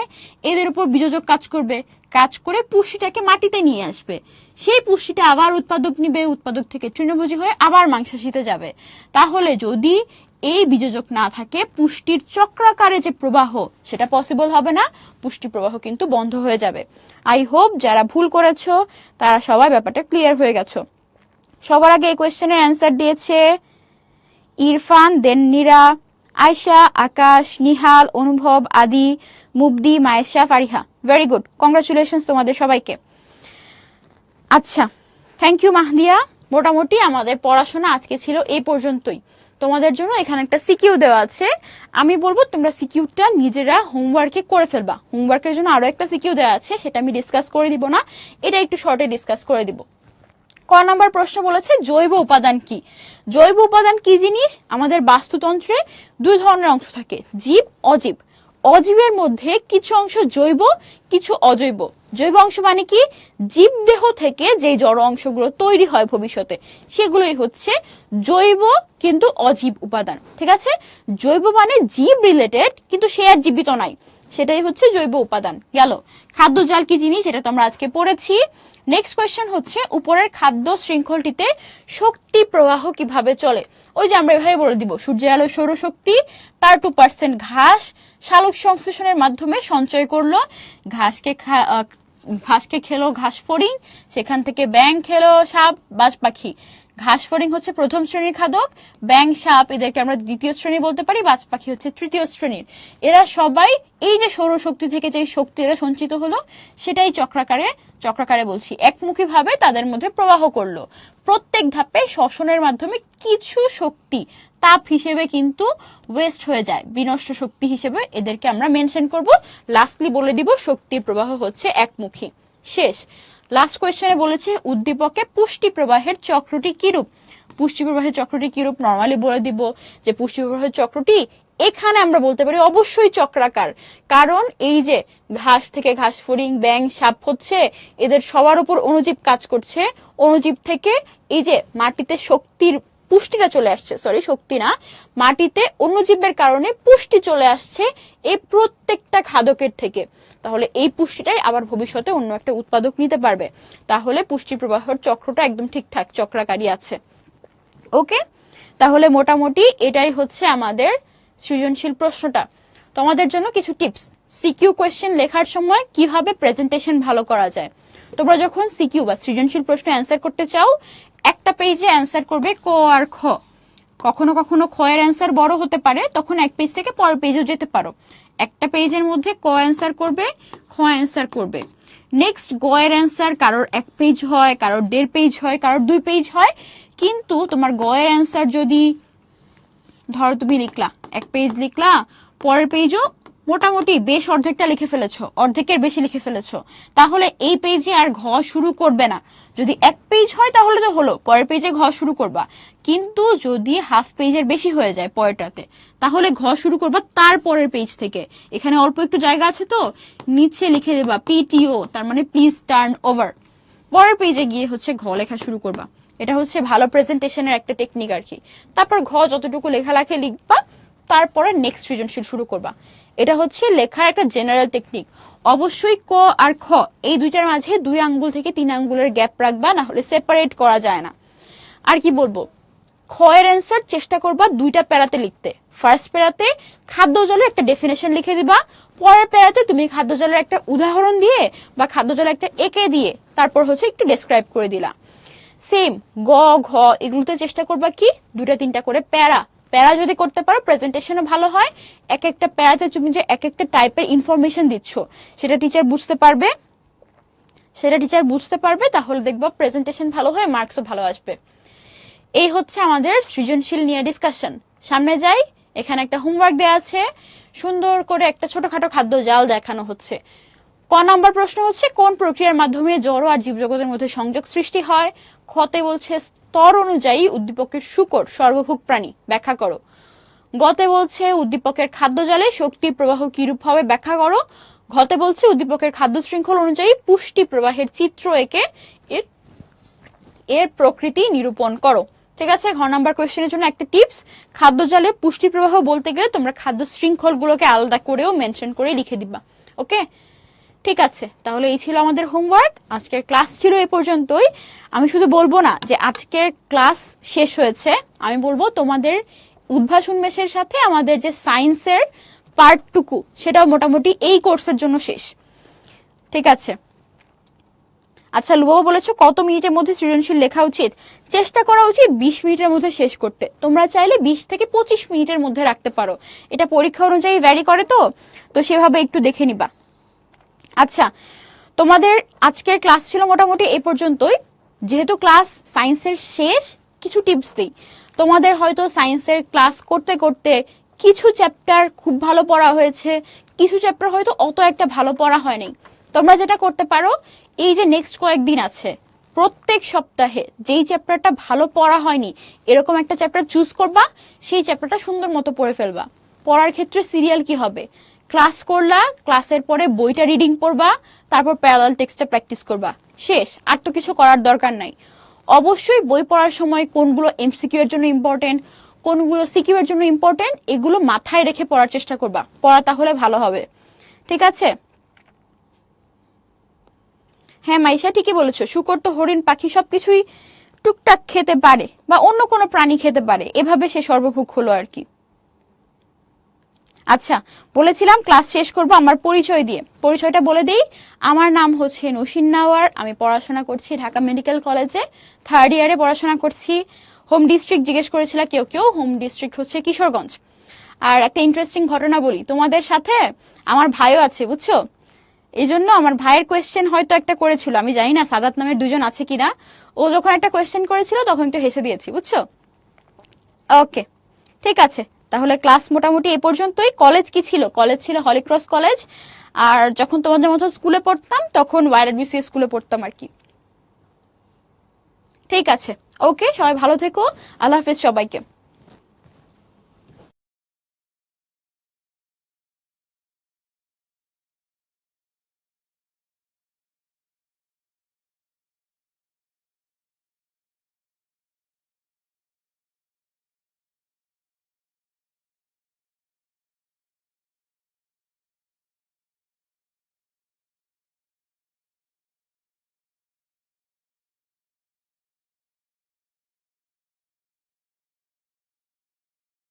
এদের উপর বীজযোগ কাজ করবে, কাজ করে পুষ্টিটাকে মাটিতে নিয়ে আসবে। সেই পুষ্টিটা আবার উৎপাদক নিবে, উৎপাদক থেকে তৃণভোজী হয়ে আবার মাংসাশীতে যাবে। তাহলে যদি এই বীজযোগ না থাকে, পুষ্টির চক্রাকারে যে প্রবাহ সেটা পসিবল হবে না, পুষ্টি প্রবাহ কিন্তু বন্ধ হয়ে যাবে। আই হোপ যারা ভুল করেছো তারা সবাই ব্যাপারটা ক্লিয়ার হয়ে গেছো। সবার আগে এই কোয়েশ্চেনের অ্যান্সার দিয়েছে ইরফান, দেন নীরা, আয়শা, আকাশ, Nihal, Anubhav, Adi, Mubdi, Mayesha, Fariha. Very good, congratulations তোমাদের সবাইকে। আচ্ছা, থ্যাংক ইউ মাহদিয়া। মোটামুটি আমাদের পড়াশোনা আজকে ছিল এই পর্যন্তই। তোমাদের জন্য এখানে একটা সিকিউ দেওয়া আছে, আমি বলবো তোমরা সিকিউটা নিজেরা হোমওয়ার্কে করে ফেলবা। হোমওয়ার্কের জন্য আরো একটা সিকিউ দেওয়া আছে, সেটা আমি ডিসকাস করে দিব না, এটা একটু শর্টে ডিসকাস করে দিব। ক নম্বর প্রশ্ন বলেছে জৈব উপাদান কি? জৈব উপাদান কি জিনিস? আমাদের বাস্তুতন্ত্রে দুই ধরনের অংশ থাকে, জীব, অজীব। অজীবের মধ্যে কিছু অংশ জৈব, কিছু অজৈব। জৈব অংশ মানে কি? জীব দেহ থেকে যে জড় অংশগুলো তৈরি হয় ভবিষ্যতে, সেগুলোই হচ্ছে জৈব কিন্তু অজীব উপাদান। ঠিক আছে? জৈব মানে জীব রিলেটেড, কিন্তু সে আর জীবিত নাই, সেটাই হচ্ছে জৈব উপাদান। গেল। খাদ্য জাল কি জিনিস? এটা তো আমরা আজকে পড়েছি। নেক্সট কোয়েশ্চেন হচ্ছে উপরের খাদ্য শৃঙ্খলটিতে শক্তি প্রবাহ কিভাবে চলে? ওই যে আমরা এভাবে বলে দিব, সূর্যের আলো সৌরশক্তি, তার 2% ঘাস শালক সংশ্লেষণের মাধ্যমে সঞ্চয় করলো, ঘাসকে খেলো ঘাস ফড়িং, সেখান থেকে ব্যাং খেলো সাপ, বাজ পাখি। ঘাস ফড়িং হচ্ছে প্রথম শ্রেণীর খাদক, ব্যাং, সাপ এদেরকে আমরা দ্বিতীয় শ্রেণী বলতে পারি, বাজ পাখি হচ্ছে তৃতীয় শ্রেণীর। এরা সবাই এই যে সৌরশক্তি থেকে যে শক্তি এরা সঞ্চিত হলো, সেটাই চক্রাকারে বলছি একমুখী ভাবে তাদের মধ্যে প্রবাহ করলো। প্রত্যেক ধাপে শ্বসনের মাধ্যমে কিছু শক্তি তাপ হিসেবে কিন্তু ওয়েস্ট হয়ে যায়, বিনষ্ট শক্তি হিসেবে এদেরকে আমরা মেনশন করব। লাস্টলি বলে দিব শক্তির প্রবাহ হচ্ছে একমুখী। শেষ। লাস্ট কোয়েশ্চেনে বলেছে উদ্দীপকে পুষ্টি প্রবাহের চক্রটি কিরূপ? পুষ্টি প্রবাহের চক্রটি কিরূপ নরমালি বলে দিব যে পুষ্টি প্রবাহের চক্রটি এখানে আমরা বলতে পারি অবশ্যই চক্রাকার, কারণ এই যে ঘাস থেকে ঘাস ফড়িং, ব্যাং, সাপ হচ্ছে এদের সবার উপর অণুজীব কাজ করছে। অণুজীব থেকে এই যে মাটিতে শক্তির পুষ্টিটা চলে আসছে, সরি শক্তি না, মাটিতে অণুজীবের কারণে পুষ্টি চলে আসছে এই প্রত্যেকটা খাদকের থেকে। তাহলে এই পুষ্টিটাই আবার ভবিষ্যতে অন্য একটা উৎপাদক নিতে পারবে। তাহলে পুষ্টি প্রবাহের চক্রটা একদম ঠিকঠাক চক্রাকারী আছে। ওকে, তাহলে মোটামুটি এটাই হচ্ছে আমাদের সৃজনশীল প্রশ্নটা। তোমাদের জন্য কিছু টিপস, সিকিউ কোয়েশ্চেন লেখার সময় কিভাবে প্রেজেন্টেশন ভালো করা যায়। তোমরা যখন সিকিউ বা সৃজনশীল প্রশ্ন অ্যান্সার করতে চাও, একটা পেজে অ্যান্সার করবে ক আর খ। কখনো কখনো খ এর অ্যান্সার বড় হতে পারে, তখন এক পেজ থেকে পরের পেজও যেতে পারো। একটা পেজের মধ্যে ক অ্যান্সার করবে, খ অ্যান্সার করবে। নেক্সট গ এর অ্যান্সার কারোর 1 পেজ হয়, কারোর 1.5 পেজ হয়, কারোর 2 পেজ হয়। কিন্তু তোমার গ এর অ্যান্সার যদি ধরো তুমি লিখলা 1 পেজ লিখলা, পরের পেজও মোটামুটি বেশ অর্ধেকটা লিখে ফেলেছো, অর্ধেকের বেশি লিখে ফেলেছো, তাহলে এই পেজে আর ঘ শুরু করবে না। যদি 1 পেজ হয় তাহলে তো হলো, পরের পেজে ঘ শুরু করবা। কিন্তু যদি হাফ পেজের বেশি হয়ে যায় পরেরটাতে, তাহলে ঘ শুরু করবা তার পরের পেজ থেকে। এখানে অল্প একটু জায়গা আছে তো নিচে লিখে দেবা পিটিও, তার মানে প্লিজ টার্ন ওভার। পরের পেজে গিয়ে হচ্ছে ঘ লেখা শুরু করবা। এটা হচ্ছে ভালো প্রেজেন্টেশনের একটা টেকনিক আর কি। তারপর ঘ যতটুকু লেখা লিখবা, তারপরে নেক্সট সৃজনশীল শুরু করবা। এটা হচ্ছে লেখার একটা জেনারেল টেকনিক। অবশ্যই ক আর খ এই দুইটার মাঝে 2 আঙ্গুল থেকে 3 আঙ্গুলের গ্যাপ রাখবা, না হলে সেপারেট করা যায় না। আর কি বলবো, খ এর অ্যান্সার চেষ্টা করবা 2টা প্যারাতে লিখতে। ফার্স্ট প্যারাতে খাদ্য জলের একটা ডেফিনেশন লিখে দিবা, পরের প্যারাতে তুমি খাদ্য জলের একটা উদাহরণ দিয়ে বা খাদ্য জলের একটা এঁকে দিয়ে তারপর হচ্ছে একটু ডেসক্রাইব করে দিলা। সেম গ ঘ এগুলোতে চেষ্টা করবা কি 2টা 3টা করে প্যারা। প্যারা যদি করতে পারো প্রেজেন্টেশনও ভালো হয়। এক একটা প্যারাতে তুমি যে এক একটা টাইপের ইনফরমেশন দিচ্ছ সেটা টিচার বুঝতে পারবে, তাহলে দেখবা প্রেজেন্টেশন ভালো হয়, মার্কসও ভালো আসবে। এই হচ্ছে আমাদের সৃজনশীল নিয়ে ডিসকাশন। সামনে যাই, এখানে একটা হোমওয়ার্ক দেওয়া আছে, সুন্দর করে একটা ছোটখাটো খাদ্য জাল দেখানো হচ্ছে। ক নম্বর প্রশ্ন হচ্ছে কোন প্রক্রিয়ার মাধ্যমে জড় আর জীবজগতের মধ্যে সংযোগ সৃষ্টি হয়। খতে বলছে স্তর অনুযায়ী উদ্দীপকের শূকর সর্বভোগ প্রাণী, ব্যাখ্যা করো। গতে বলছে উদ্দীপকের খাদ্য জালে শক্তির প্রবাহ কিরূপ হবে, ব্যাখ্যা করো। ঘতে বলছে উদ্দীপকের খাদ্য শৃঙ্খল অনুযায়ী পুষ্টি প্রবাহের চিত্র এঁকে এর প্রকৃতি নিরূপণ করো। ঠিক আছে, ঘ নাম্বার কোয়েশ্চেনের জন্য একটা টিপস, খাদ্য জালে পুষ্টি প্রবাহ বলতে গেলে তোমরা খাদ্য শৃঙ্খল গুলোকে আলাদা করেও মেনশন করে লিখে দিবা। ওকে, ঠিক আছে, তাহলে এই ছিল আমাদের হোমওয়ার্ক। আজকের ক্লাস ছিল এ পর্যন্তই। আমি শুধু বলবো না যে আজকের ক্লাস শেষ হয়েছে, আমি বলবো তোমাদের উদ্ভাসন মেশের সাথে আমাদের যে সায়েন্সের পার্টটুকু সেটাও মোটামুটি এই কোর্সের জন্য শেষ। ঠিক আছে, আচ্ছা লুবাবা বলেছো কত মিনিটের মধ্যে সৃজনশীল লেখা উচিত? চেষ্টা করা উচিত 20 মিনিটের মধ্যে শেষ করতে। তোমরা চাইলে 20 থেকে 25 মিনিটের মধ্যে রাখতে পারো, এটা পরীক্ষা অনুযায়ী ভ্যারি করে, তো সেভাবে একটু দেখে নিবা। আচ্ছা, তোমাদের আজকের ক্লাস ছিল মোটামুটি এই পর্যন্তই। যেহেতু ক্লাস সায়েন্সের শেষ, কিছু টিপস দিই। তোমাদের হয়তো সায়েন্সের ক্লাস করতে করতে কিছু চ্যাপ্টার খুব ভালো পড়া হয়েছে, কিছু চ্যাপ্টার হয়তো অত একটা ভালো পড়া হয়নি। তোমরা যেটা করতে পারো, এই যে নেক্সট কয়েকদিন আছে, প্রত্যেক সপ্তাহে যেই চ্যাপ্টারটা ভালো পড়া হয়নি এরকম একটা চ্যাপ্টার চুজ করবা, সেই চ্যাপ্টারটা সুন্দর মতো পড়ে ফেলবা। পড়ার ক্ষেত্রে সিরিয়াল কি হবে, ক্লাস করলা, ক্লাসের পরে বইটা রিডিং পড়বা, তারপর প্যারালাল টেক্সটটা প্র্যাকটিস করবা, শেষ। আর তো কিছু করার দরকার নাই। অবশ্যই বই পড়ার সময় কোনগুলো এমসিকিউ এর জন্য ইম্পর্টেন্ট, কোনগুলো সিকিউ এর জন্য ইম্পর্টেন্ট, এগুলো মাথায় রেখে পড়ার চেষ্টা করবা। পড়া তাহলে ভালো হবে। ঠিক আছে, হ্যাঁ মাইশা ঠিকই বলেছো, শুকর তো হরিণ পাখি সবকিছুই টুকটাক খেতে পারে বা অন্য কোনো প্রাণী খেতে পারে, এভাবে সে সর্বভোগ হলো আর কি। আচ্ছা, বলেছিলাম ক্লাস শেষ করব আমার পরিচয় দিয়ে। পরিচয়টা বলে দিই, আমার নাম হচ্ছে নসিন নাওয়ার, আমি পড়াশোনা করছি ঢাকা মেডিকেল কলেজে, 3rd ইয়ারে পড়াশোনা করছি। হোম ডিস্ট্রিক্ট জিজ্ঞেস করেছিল কেউ, হোম ডিস্ট্রিক্ট হচ্ছে কিশোরগঞ্জ। আর একটা ইন্টারেস্টিং ঘটনা বলি, তোমাদের সাথে আমার ভাইও আছে বুঝছো, এই জন্য আমার ভাইয়ের কোয়েশ্চেন হয়তো একটা করেছিল, আমি জানি না সাদাত নামের 2জন আছে কিনা। ও যখন একটা কোয়েশ্চেন করেছিল তখন একটু হেসে দিয়েছি বুঝছো। ওকে, ঠিক আছে, তাহলে ক্লাস মোটামুটি এ পর্যন্তই। কলেজ কি ছিল? কলেজ ছিল হলিক্রস কলেজ। আর যখন তোমাদের মতো স্কুলে পড়তাম তখন ওয়াইআরবিসি স্কুলে পড়তাম আর কি। ঠিক আছে, ওকে, সবাই ভালো থেকো, আল্লাহ হাফেজ সবাইকে।